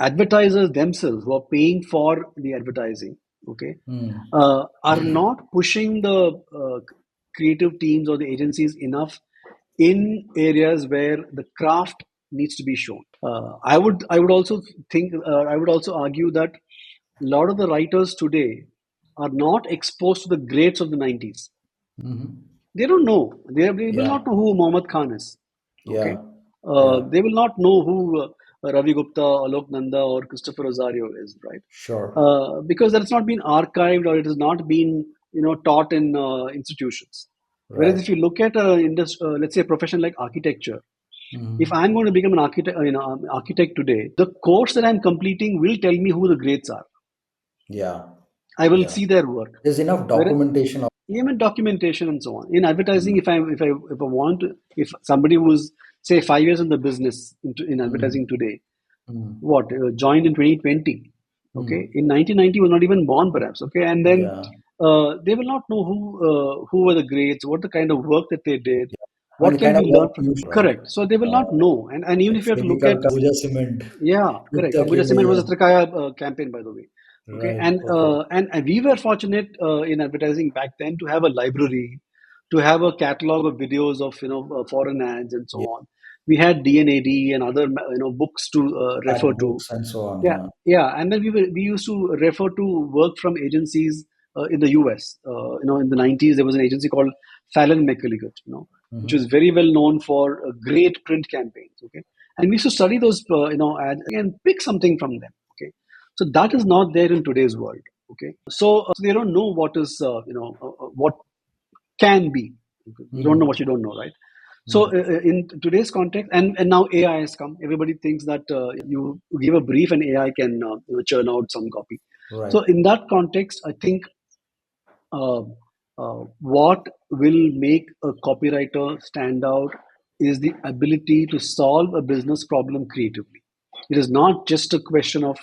advertisers themselves who are paying for the advertising, okay, Mm-hmm. are not pushing the creative teams or the agencies enough in areas where the craft needs to be shown. I would also think I would also argue that a lot of the writers today are not exposed to the greats of the 90s. Hmm. They don't know. They will Yeah. not know who Muhammad Khan is. Okay. Yeah. Yeah. They will not know who Ravi Gupta, Alok Nanda, or Christopher Rosario is, right? Sure. Because that's not been archived or it has not been, taught in institutions. Whereas Right. if you look at a let's say a profession like architecture, if Hmm. I'm going to become an architect, architect today, the course that I'm completing will tell me who the greats are. Yeah. I will Yeah. see their work. There's enough Where documentation of. even documentation and so on. In advertising, Mm. if I want to, if somebody who's say 5 years in the business in Mm. advertising today, Mm. what joined in 2020, okay, Mm. in 1990 was not even born perhaps, okay, and then Yeah. they will not know who were the greats, what the kind of work that they did, I mean, what the can kind of be work learned from. you should, right? Correct. So they will Uh, not know, and even if you have to FCB look at. Ulka, Cement, Yeah, correct. Gupta Ambuja Cement Chini, was a and Trikaya campaign, by the way. Okay, right. Okay. and we were fortunate in advertising back then to have a library, to have a catalog of videos of foreign ads and so Yeah. on. We had DNAD and other books to refer Fact to. books and so on. Yeah, Yeah. yeah, and then we used to refer to work from agencies in the US. In the 90s there was an agency called Fallon McElligott, which was Hmm. very well known for great print campaigns. Okay, and we used to study those ads and pick something from them. Okay, so that is not there in today's world. Okay, so they don't know what is what can be. You don't know what Hmm. you don't know, right? So Hmm. in today's context, and now AI has come. Everybody thinks that you give a brief and AI can churn out some copy. So Right. in that context, I think uh, what will make a copywriter stand out is the ability to solve a business problem creatively. It is not just a question of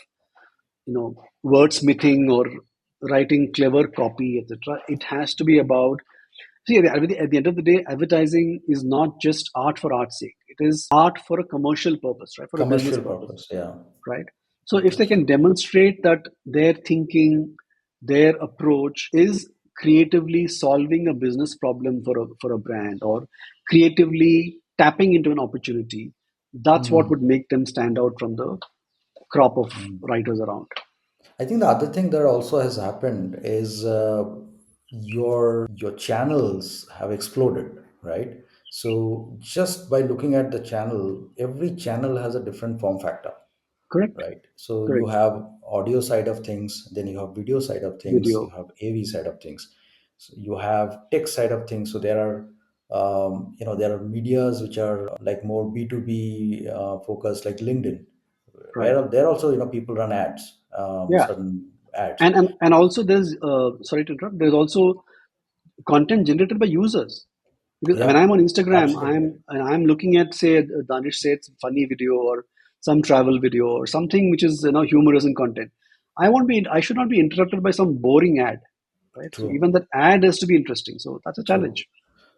wordsmithing or writing clever copy, etc. It has to be about. See, at the end of the day, advertising is not just art for art's sake. It is art for a commercial purpose, right? For a business Commercial purpose, purpose. Yeah. right? So if they That's can demonstrate that their thinking, their approach is creatively solving a business problem for a brand or creatively tapping into an opportunity, that's what true. would make them stand out from the crop of writers around. I think the other thing that also has happened is your channels have exploded, right? So just by looking at the channel, every channel has a different form factor, Correct? right? So you Correct. have audio side of things, then you have video side of things, you Video, have AV side of things, so you have tech side of things. So there are there are medias which are like more B2B focused, like LinkedIn, right. where there also people run ads, Yeah. certain ads. And also there's sorry to interrupt, there's also content generated by users. Because when Yeah, I'm on Instagram, absolutely I'm looking at say Danish Seth's funny video or some travel video or something which is humorous in content. I should not be interrupted by some boring ad, right? So true. even that ad has to be interesting. So that's a True. challenge.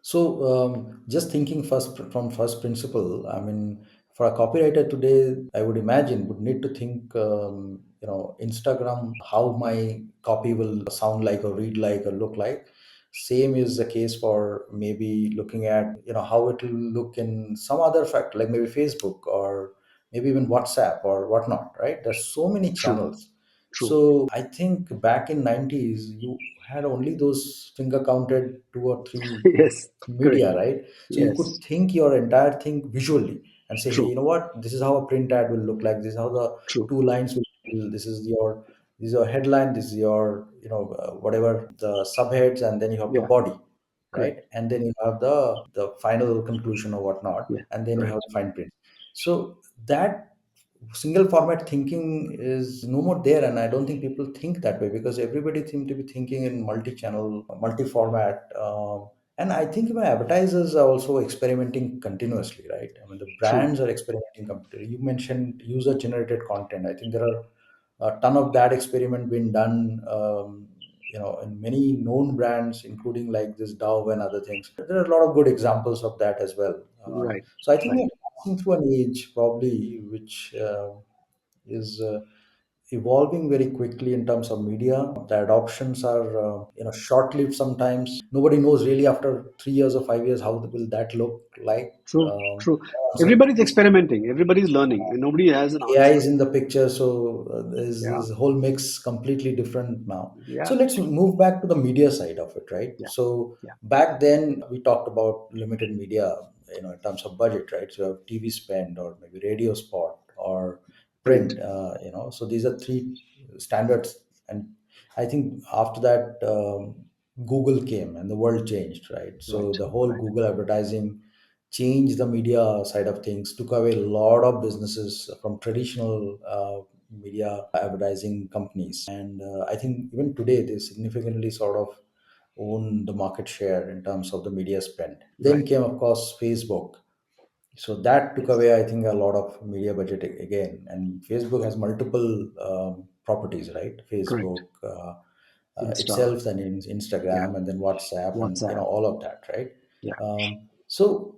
So, just thinking first from first principle, I mean, for a copywriter today, I would imagine would need to think, Instagram, how my copy will sound like or read like or look like. Same is the case for maybe looking at, how it will look in some other factor, like maybe Facebook or maybe even WhatsApp or whatnot, right? There's so many True, channels. true. So I think back in 90s, you had only those finger counted two or three Yes, correct. media, right? So you could Yes, think your entire thing visually and say, hey, true, you know what? This is how a print ad will look like. This is how the true. two lines will. This is your headline. This is your whatever the subheads, and then you have the Yeah, body, right? correct. And then you have the final conclusion or whatnot, Yeah, and then you have correct. the fine print. So that single format thinking is no more there, and I don't think people think that way because everybody seems to be thinking in multi-channel, multi-format, and I think my advertisers are also experimenting continuously, right? I mean, the True. brands are experimenting continuously. You mentioned user generated content. I think there are a ton of that experiment being done, in many known brands, including like this Dove and other things. There are a lot of good examples of that as well. Right, So I think right. we're passing through an age probably which is evolving very quickly in terms of media. The adoptions are short-lived sometimes. Nobody knows really after 3 years or 5 years how will that look like. True, Um, true. so Everybody's experimenting. Everybody's learning, and nobody has an AI answer. is in the picture, so Yeah, this whole mix completely different now. yeah, So let's move back to the media side of it, right? yeah, So yeah. back then we talked about limited media, in terms of budget, right? So you have TV spend or maybe radio spot or Print. print, So these are three standards, and I think after that Google came and the world changed, right? So Right, the whole right, Google advertising changed the media side of things, took away a lot of businesses from traditional media advertising companies. And I think even today they significantly sort of own the market share in terms of the media spend. Then right. came, of course, Facebook. So that took Yes, away, I think, a lot of media budget again. And Facebook has multiple properties, right? correct. Facebook Insta. itself, then in Yeah, Instagram, and then WhatsApp, and WhatsApp. all of that, right? Yeah, So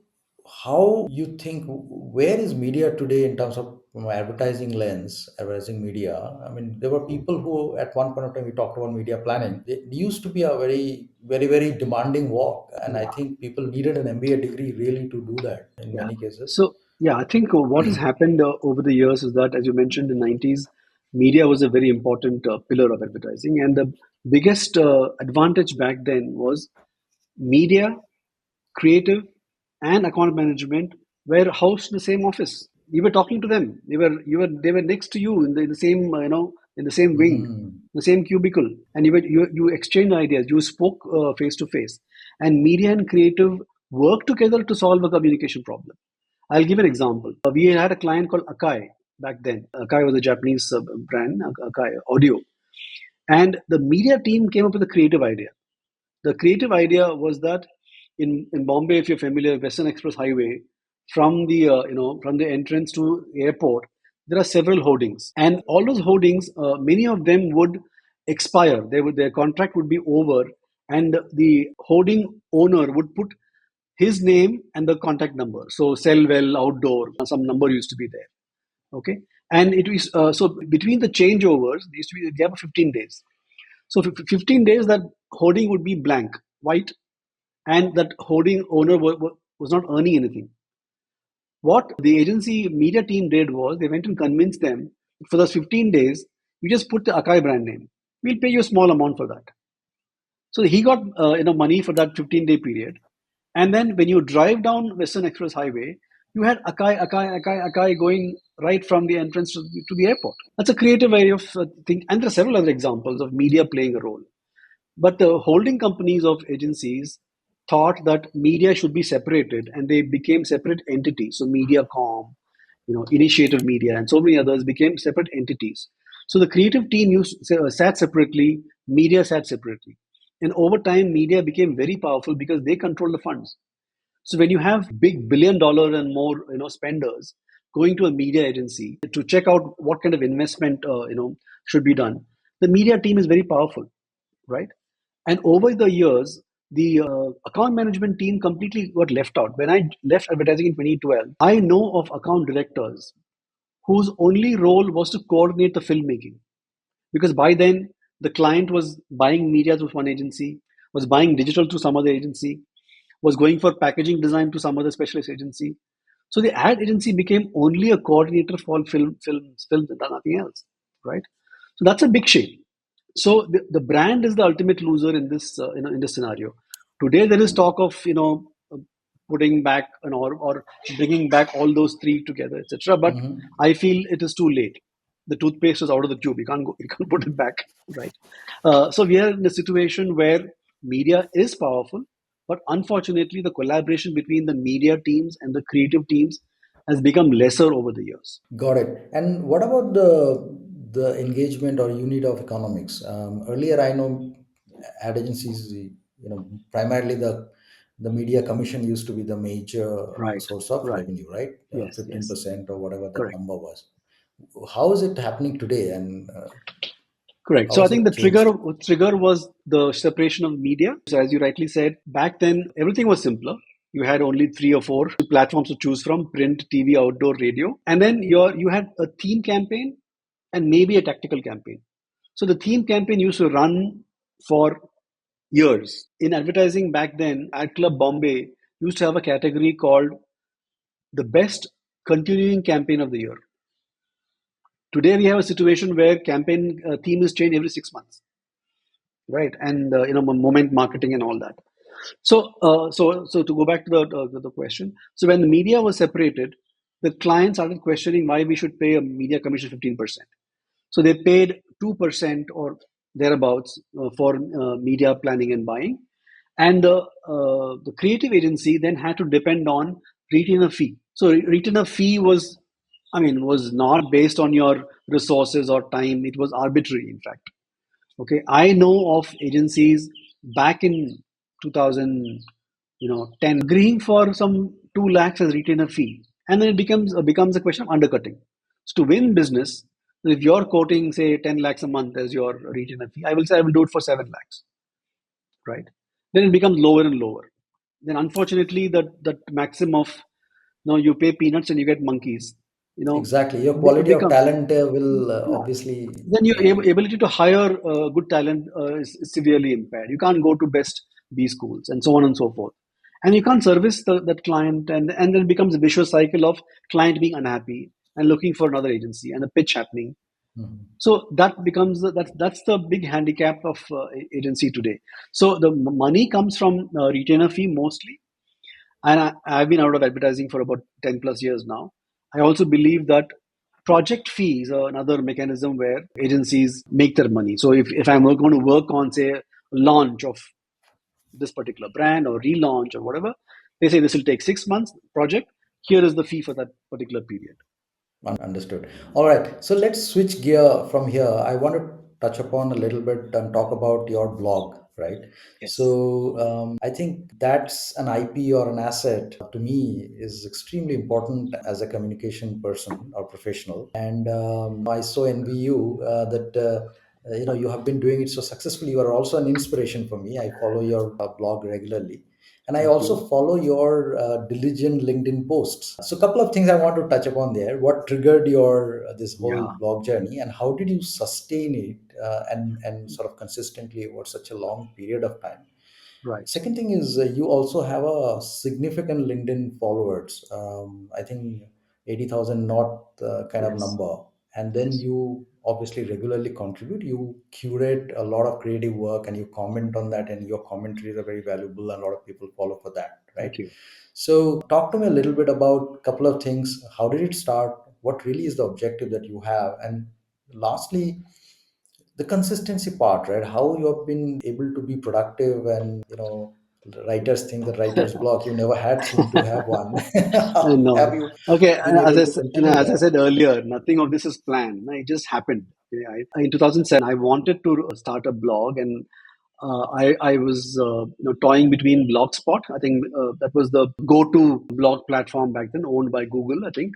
how you think, where is media today in terms of from advertising lens, advertising media? I mean, there were people who at one point of time we talked about media planning. It used to be a very demanding work, and I yeah, think people needed an MBA degree really to do that in yeah. many cases. So, yeah, I think what has happened over the years is that, as you mentioned, in the 90s, media was a very important pillar of advertising. And the biggest advantage back then was media, creative, and account management were housed in the same office. You were talking to them. They were next to you in the same, in the same wing, Mm, the same cubicle, and you exchanged ideas. You spoke face to face, and media and creative worked together to solve a communication problem. I'll give an example. We had a client called Akai back then. Akai was a Japanese brand, Akai Audio, and the media team came up with a creative idea. The creative idea was that in Bombay, if you're familiar, Western Express Highway, from the from the entrance to airport, there are several hoardings, and all those hoardings, many of them would expire. Their contract would be over, and the hoarding owner would put his name and the contact number. So sell well outdoor, some number used to be there. Okay, and it was so between the changeovers, there used to be a gap of 15 days. So 15 days that hoarding would be blank, white, and that hoarding owner was not earning anything. What the agency media team did was they went and convinced them for those 15 days, you just put the Akai brand name. We'll pay you a small amount for that. So he got money for that 15-day period. And then when you drive down Western Express Highway, you had Akai going right from the entrance to the airport. That's a creative way of thinking. And there are several other examples of media playing a role. But the holding companies of agencies thought that media should be separated, and they became separate entities. So MediaCom, Initiative Media, and so many others became separate entities. So the creative team sat separately, media sat separately. And over time, media became very powerful because they control the funds. So when you have big $1 billion and more, spenders going to a media agency to check out what kind of investment, should be done, the media team is very powerful, right? And over the years, the account management team completely got left out. When I left advertising in 2012, I know of account directors whose only role was to coordinate the filmmaking. Because by then, the client was buying media through one agency, was buying digital to some other agency, was going for packaging design to some other specialist agency. So the ad agency became only a coordinator for films, and nothing else, right? So that's a big shame. So the brand is the ultimate loser in this in this scenario. Today there is talk of putting back or bringing back all those three together, etc. But mhm. I feel it is too late. The toothpaste is out of the tube. You can't put it back, right? So we are in a situation where media is powerful, but unfortunately, the collaboration between the media teams and the creative teams has become lesser over the years. Got it. And what about the engagement or unit of economics? Earlier, I know ad agencies, primarily the media commission used to be the major Right, source of right. revenue, right? Yes, yes, 15% or whatever that correct. number was. How is it happening today, and Correct. how So I has think the it changed? trigger was the separation of media. So as you rightly said, back then everything was simpler. You had only three or four platforms to choose from: print, TV, outdoor, radio, and then you had a theme campaign and maybe a tactical campaign. So the theme campaign used to run for years. In advertising back then, Ad Club Bombay used to have a category called the best continuing campaign of the year. Today we have a situation where campaign theme is changed every 6 months, right? And moment marketing and all that. So to go back to the question, so when the media was separated, the client started questioning why we should pay a media commission 15%. So they paid 2% or thereabouts for media planning and buying, and the creative agency then had to depend on retainer fee. So retainer fee was not based on your resources or time. It was arbitrary, in fact. Okay, I know of agencies back in 2010 agreeing for some 2 lakhs as retainer fee, and then it becomes a question of undercutting. So to win business, if you're quoting say 10 lakhs a month as your retainer fee, I will say I will do it for 7 lakhs, right? Then it becomes lower and lower. Then unfortunately, that maxim of you pay peanuts and you get monkeys, Exactly. Your quality of become talent will yeah. obviously, Then your ability to hire good talent is severely impaired. You can't go to best B schools and so on and so forth. And you can't service that client, and then it becomes a vicious cycle of client being unhappy and looking for another agency and a pitch happening. Mhm. So that becomes that's the big handicap of agency today. So the money comes from retainer fee mostly, and I've been out of advertising for about 10 plus years now. I also believe that project fee is another mechanism where agencies make their money. So if I'm going to work on, say, launch of this particular brand or relaunch or whatever, they say this will take 6 months project. Here is the fee for that particular period. Understood. All right. So let's switch gear from here. I want to touch upon a little bit and talk about your blog, right? Yes. So I think that's an IP or an asset to me is extremely important as a communication person or professional. And I so envy you that you have been doing it so successfully. You are also an inspiration for me. I follow your blog regularly. And I Thank you. also follow your diligent LinkedIn posts. So, a couple of things I want to touch upon there. What triggered your this whole Yeah. blog journey, and how did you sustain it and sort of consistently over such a long period of time? Right. Second thing is you also have a significant LinkedIn followers. I think 80,000 not kind of Yes. number. And then Yes. you obviously regularly contribute. You curate a lot of creative work and you comment on that, and your commentaries are very valuable, and a lot of people follow for that, right? Thank you. So talk to me a little bit about a couple of things. How did it start? What really is the objective that you have? And lastly, the consistency part, right? How you have been able to be productive, and writers think that writer's block, you never had seem to have one. I How have know. you Okay, been as able I to said, continue as I that? said earlier, nothing of this is planned. No, it just happened. Okay, in 2007, I wanted to start a blog, and I was toying between Blogspot. I think that was the go-to blog platform back then, owned by Google. I think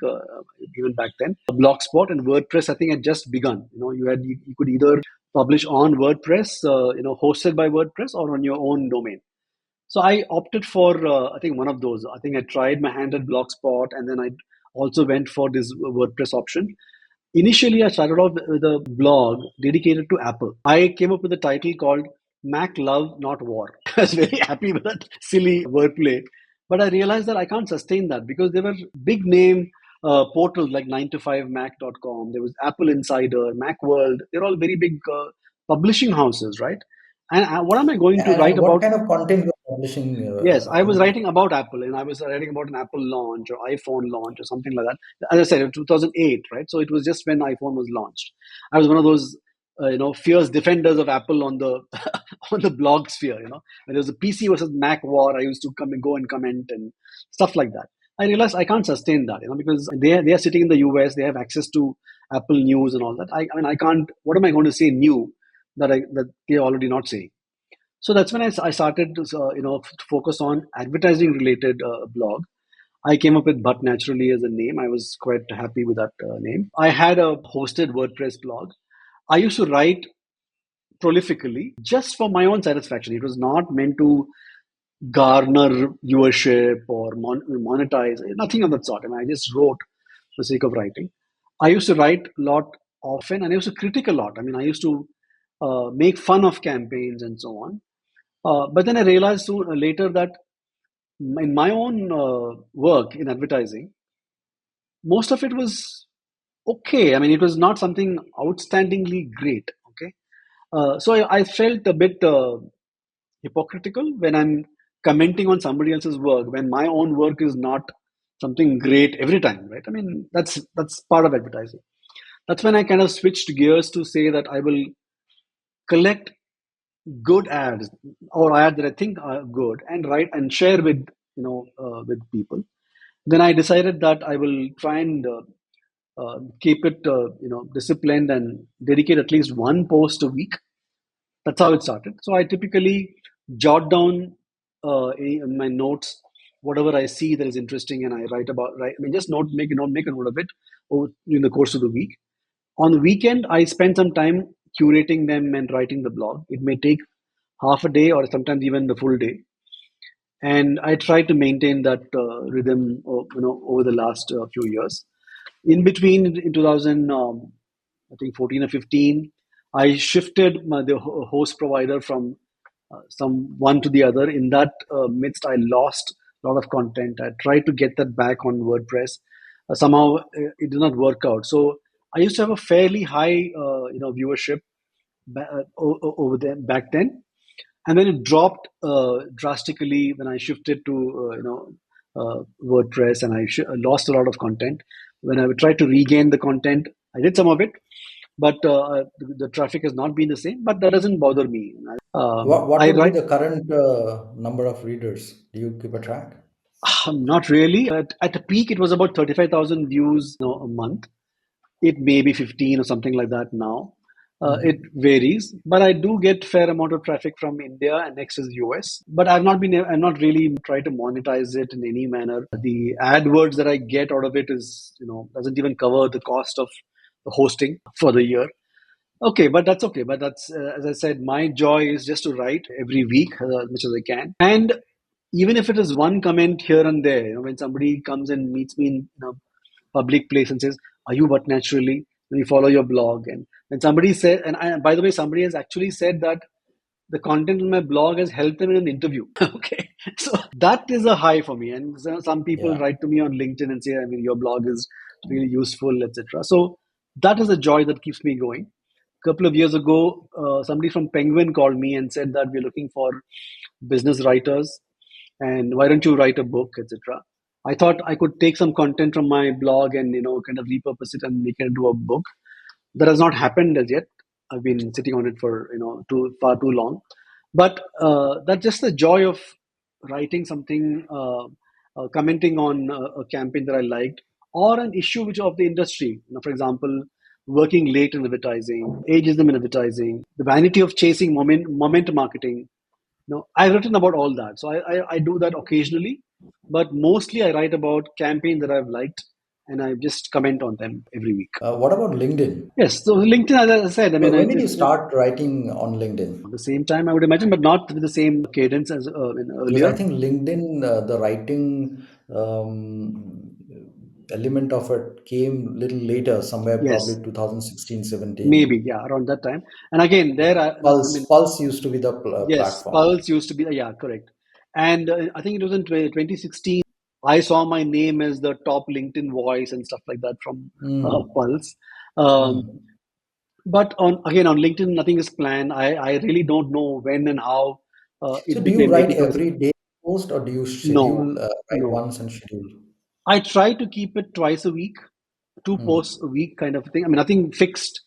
even back then, Blogspot and WordPress. I think had just begun. You could either publish on WordPress, hosted by WordPress, or on your own domain. So I opted for I think one of those. I think I tried my hand at Blogspot, and then I also went for this WordPress option. Initially, I started off with a blog dedicated to Apple. I came up with a title called Mac Love Not War. I was very happy with that silly wordplay, but I realized that I can't sustain that because there were big name portals like 9to5mac.com. There was Apple Insider, Macworld. They're all very big publishing houses, right? And what am I going to write And what about? kind of content you're publishing? Yes, I was writing about Apple, and I was writing about an Apple launch or iPhone launch or something like that. As I said, in 2008, right? So it was just when iPhone was launched. I was one of those, fierce defenders of Apple on the on the blog sphere. When there was a PC versus Mac war, I used to come and go and comment and stuff like that. I realized I can't sustain that, because they are sitting in the US, they have access to Apple news and all that. I mean, I can't. What am I going to say new that they're already not saying? So that's when I started to focus on advertising related blog. I came up with Bhat naturally as a name. I was quite happy with that name. I had a hosted WordPress blog. I used to write prolifically just for my own satisfaction. It was not meant to garner viewership or monetize, nothing of that sort. I mean, I just wrote for the sake of writing. I used to write a lot often, and I used to critic a lot. I mean, I used to make fun of campaigns and so on. But then I realized soon, later that in my own work in advertising, most of it was okay. I mean, it was not something outstandingly great. Okay, so I felt a bit hypocritical when I'm commenting on somebody else's work when my own work is not something great every time, right? I mean, that's part of advertising. That's when I kind of switched gears to say that I will collect good ads or ads that I think are good and write and share with with people. Then I decided that I will try and keep it disciplined and dedicate at least one post a week. That's how it started. So I typically jot down in my notes whatever I see that is interesting, and I write about. Right, I mean, just make a note of it in the course of the week. On the weekend, I spend some time curating them and writing the blog. It may take half a day or sometimes even the full day, and I try to maintain that rhythm, over the last few years. In between, in 2000, I think 14 or 15, I shifted the host provider from some one to the other. In that midst, I lost a lot of content. I tried to get that back on WordPress. Somehow, it did not work out. So I used to have a fairly high, viewership over there back then, and then it dropped drastically when I shifted to WordPress, and I lost a lot of content. When I tried to regain the content, I did some of it, but the traffic has not been the same. But that doesn't bother me. What I would be write. the current number of readers? Do you keep a track? Not really. At a peak, it was about 35,000 views, a month. It may be 15 or something like that now. It Mhm. varies, but I do get fair amount of traffic from India, and next is US. But I've not really tried to monetize it in any manner. The AdWords that I get out of it is, doesn't even cover the cost of the hosting for the year. Okay, but that's okay. But that's, as I said, my joy is just to write every week as much as I can. And even if it is one comment here and there, when somebody comes and meets me in public place and says, "Are you but naturally?" We follow your blog, and somebody said, by the way, somebody has actually said that the content in my blog has helped them in an interview. Okay, so that is a high for me. And some people Yeah. write to me on LinkedIn and say, I mean, your blog is really useful, etc. So that is a joy that keeps me going. A couple of years ago, somebody from Penguin called me and said that we're looking for business writers, and why don't you write a book, etc. I thought I could take some content from my blog and kind of repurpose it and make it into a book. That has not happened as yet. I've been sitting on it for too long, but that's just the joy of writing something, commenting on a campaign that I liked, or an issue which of the industry. For example, working late in advertising, ageism in advertising, the vanity of chasing moment marketing. I've written about all that, so I do that occasionally, but mostly I write about campaigns that I've liked, and I just comment on them every week. What about LinkedIn? Yes, so LinkedIn, as I said, I mean, When did you start writing on LinkedIn? at the same time, I would imagine, but not with the same cadence as Because I earlier. think LinkedIn, the writing element of it came little later, somewhere Yes, probably 2016, 17. maybe, yeah, around that time. And again, there, Yeah. I Pulse, mean, Pulse used to be the yes, platform. Pulse used to be, yeah, correct. And I think it was in 2016, I saw my name as the top LinkedIn voice and stuff like that from Mm. Pulse. Um, Mm. but on LinkedIn, nothing is planned. I really don't know when and how So it do you became write 80%. every day post or do you No, schedule, write no. once and schedule? I try to keep it twice a week, two Mm. posts a week kind of thing. I mean, nothing fixed.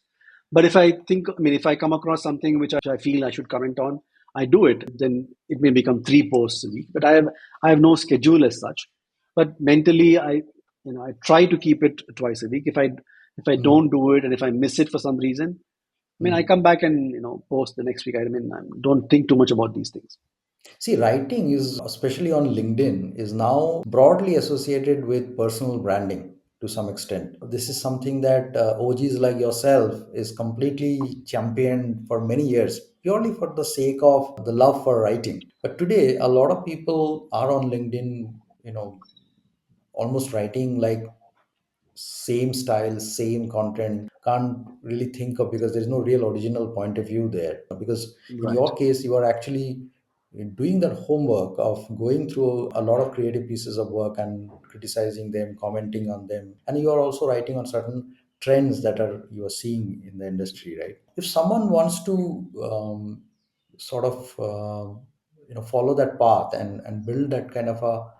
But if I come across something which I feel I should comment on, I do it. Then it may become three posts a week. But I have no schedule as such. But mentally, I try to keep it twice a week. If I don't Mm. do it, and if I miss it for some reason, I mean, I Mm. come back and post the next week. I mean, I don't think too much about these things. See, writing is, especially on LinkedIn, is now broadly associated with personal branding to some extent. This is something that OGs like yourself is completely championed for many years, purely for the sake of the love for writing. But today, a lot of people are on LinkedIn, almost writing like same style, same content, can't really think of, because there's no real original point of view there. Because in Right. your case, you are actually doing that homework of going through a lot of creative pieces of work and criticizing them, commenting on them, and you are also writing on certain trends that are you are seeing in the industry, right? If someone wants to sort of follow that path and build that kind of a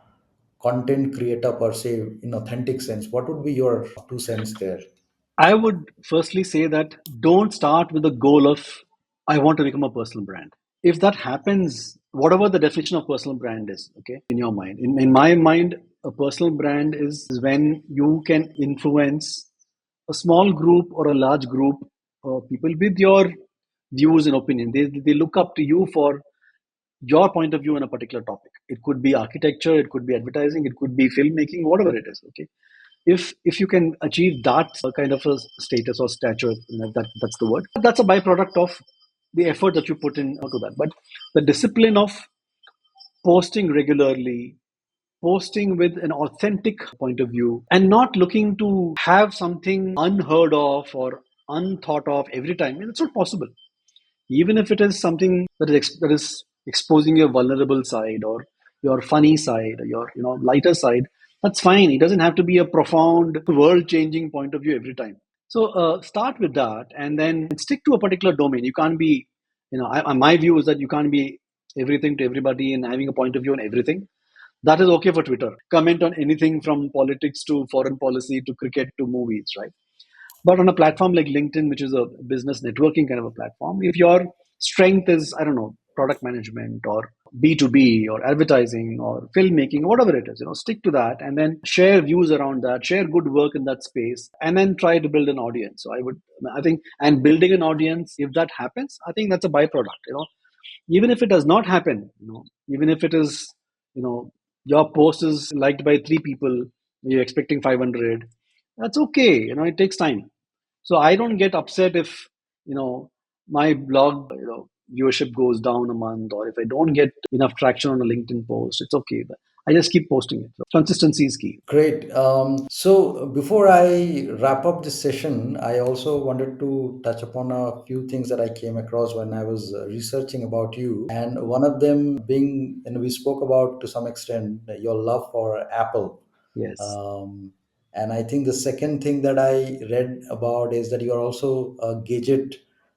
content creator per se in authentic sense, what would be your 2 cents there? I would firstly say that don't start with the goal of, I want to become a personal brand. If that happens, whatever the definition of personal brand is, okay, in your mind, in my mind, a personal brand is when you can influence a small group or a large group of people with your views and opinion. They look up to you for your point of view on a particular topic. It could be architecture, it could be advertising, it could be filmmaking, whatever it is. Okay, if you can achieve that kind of a status or stature, that's the word. That's a byproduct of the effort that you put into that. But the discipline of posting regularly, posting with an authentic point of view, and not looking to have something unheard of or unthought of every time. I mean, it's not possible. Even if it is something that is exposing your vulnerable side or your funny side or your lighter side, that's fine. It doesn't have to be a profound world changing point of view every time. So start with that and then stick to a particular domain. You can't be, my view is that you can't be everything to everybody and having a point of view on everything. That is okay for Twitter. Comment on anything from politics to foreign policy to cricket to movies, right? But on a platform like LinkedIn, which is a business networking kind of a platform, if your strength is, I don't know, product management or B2B or advertising or filmmaking, whatever it is, stick to that and then share views around that, share good work in that space, and then try to build an audience. So I think, and building an audience, if that happens, I think that's a byproduct, even if it does not happen, even if it is, you know, your post is liked by 3 people, you're expecting 500, that's okay. It takes time. So I don't get upset if, my blog, viewership goes down a month, or if I don't get enough traction on a LinkedIn post. It's okay. But I just keep posting it. So consistency is key. Great. So before I wrap up this session, I also wanted to touch upon a few things that I came across when I was researching about you. And one of them being, and we spoke about to some extent, your love for Apple. Yes. Um, and I think the second thing that I read about is that you're also a gadget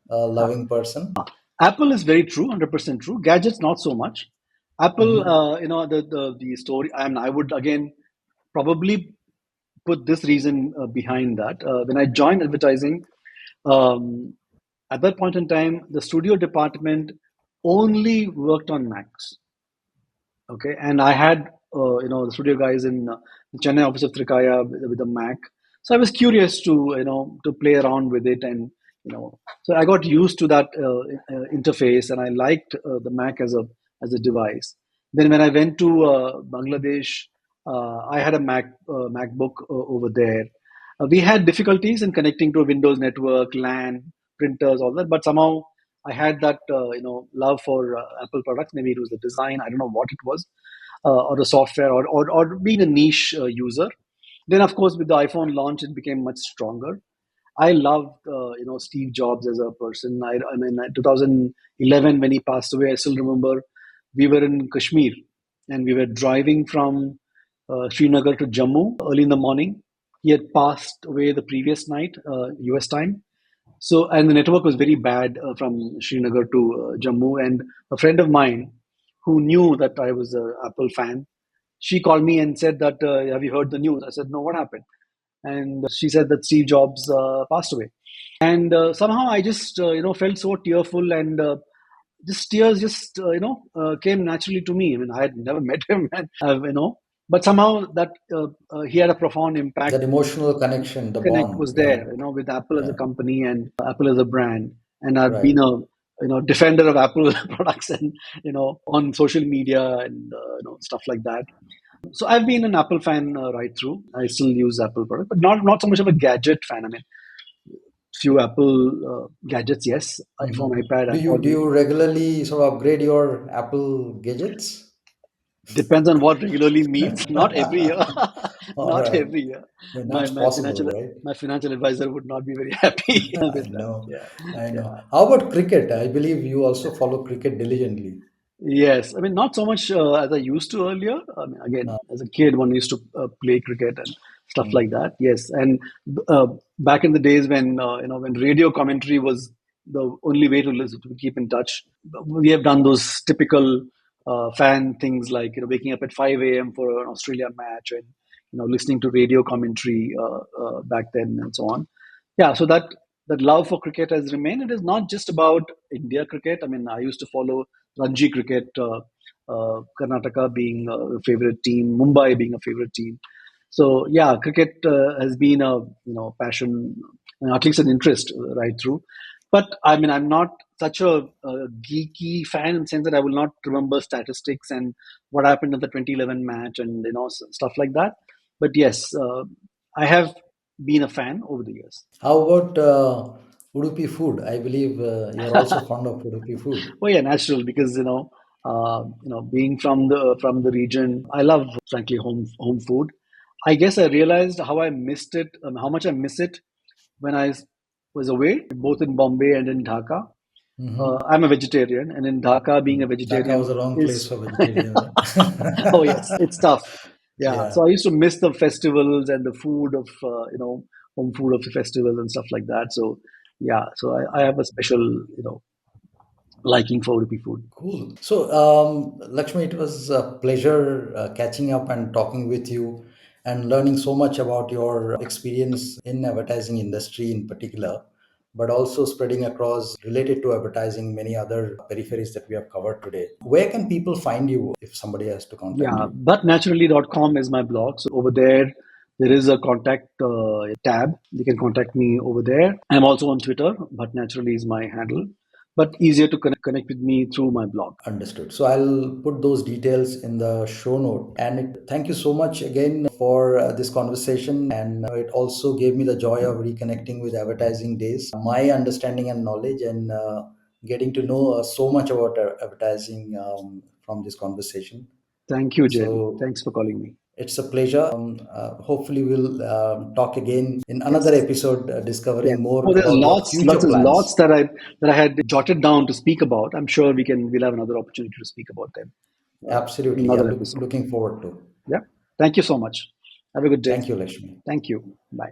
loving person. Apple is very true, 100% true. Gadgets, not so much. Apple, Mhm. the story, and I would again probably put this reason behind that. When I joined advertising, um, at that point in time, the studio department only worked on Macs. Okay, and I had the studio guys in the Chennai office of Trikaya with a Mac, so I was curious to to play around with it, and so I got used to that interface, and I liked the Mac as a device. Then when I went to Bangladesh, I had a MacBook over there. We had difficulties in connecting to a Windows network, LAN, printers, all that, but somehow I had that love for Apple products. Maybe it was the design. I don't know what it was, or the software, or being a niche user. Then, of course, with the iPhone launch, it became much stronger. I loved Steve Jobs as a person. I mean, 2011 when he passed away, I still remember we were in Kashmir and we were driving from Srinagar to Jammu early in the morning. He had passed away the previous night, US time. So, and the network was very bad from Srinagar to Jammu. And a friend of mine who knew that I was an Apple fan, she called me and said that, have you heard the news? I said, no, what happened? And she said that Steve Jobs passed away. And somehow I just, felt so tearful, and just tears just, came naturally to me. I mean, I had never met him, and, but somehow that he had a profound impact. That emotional connection, the Connect bond. was Yeah. there, with Apple as a Yeah. company and Apple as a brand. And I've Right. been a defender of Apple products, and on social media and stuff like that. So I've been an Apple fan right through. I still use Apple products, but not so much of a gadget fan. I mean, few Apple gadgets, yes, iPhone, Mhm. iPad, Do Apple. you regularly sort of upgrade your Apple gadgets? Depends on what regularly means. Not every year. All Not right. every year. My Not my possible, financial right? my financial advisor would not be very happy I with that. know. Yeah, I know. yeah. How about cricket? I believe you also follow cricket diligently. Yes, I mean not so much as I used to earlier. I mean, again, No. as a kid, one used to play cricket and stuff Mm. like that. Yes, and uh, back in the days when when radio commentary was the only way to listen, to keep in touch, we have done those typical fan things like waking up at 5 a.m. for an Australia match and listening to radio commentary back then and so on. Yeah, so that love for cricket has remained. It is not just about India cricket. I mean, I used to follow Ranji cricket, Karnataka being a favorite team, Mumbai being a favorite team. So yeah, cricket has been a passion, at least an interest right through. But I mean, I'm not such a geeky fan in the sense that I will not remember statistics and what happened in the 2011 match and stuff like that. But yes, I have been a fan over the years. How about Udupi food? I believe you're also fond of Udupi food. Oh yeah, natural because being from the region, I love frankly home food. I guess I realized how I missed it, how much I miss it when was away, both in Bombay and in Dhaka. Hmm. I'm a vegetarian, and in Dhaka, being a Dhaka was vegetarian the wrong place is for vegetarian, oh yes, right? it's tough. Yeah, Yeah, so I used to miss the festivals and the food of home food of the festivals and stuff like that. So yeah, so I have a special liking for Udupi food. cool. So, Lakshmi, it was a pleasure catching up and talking with you and learning so much about your experience in advertising industry in particular, but also spreading across related to advertising many other peripheries that we have covered today. Where can people find you if somebody has to contact Yeah, you? butnaturally.com is my blog. So over there is a contact tab. You can contact me over there. I'm also on Twitter. But naturally is my handle. But easier to connect with me through my blog. Understood. So I'll put those details in the show note. And thank you so much again for this conversation. And it also gave me the joy of reconnecting with advertising days, my understanding and knowledge, and getting to know so much about advertising from this conversation. Thank you, Jay. So Thanks for calling me. it's a pleasure. Hopefully, we'll talk again in another Yes. episode, Yes. discovering more Oh, there's about your future lots plans. that I had jotted down to speak about. I'm sure we'll have another opportunity to speak about them in Absolutely. Yeah, another episode. looking forward to. Yeah. Thank you so much. Have a good day. Thank you, Lakshmi. Thank you. Bye.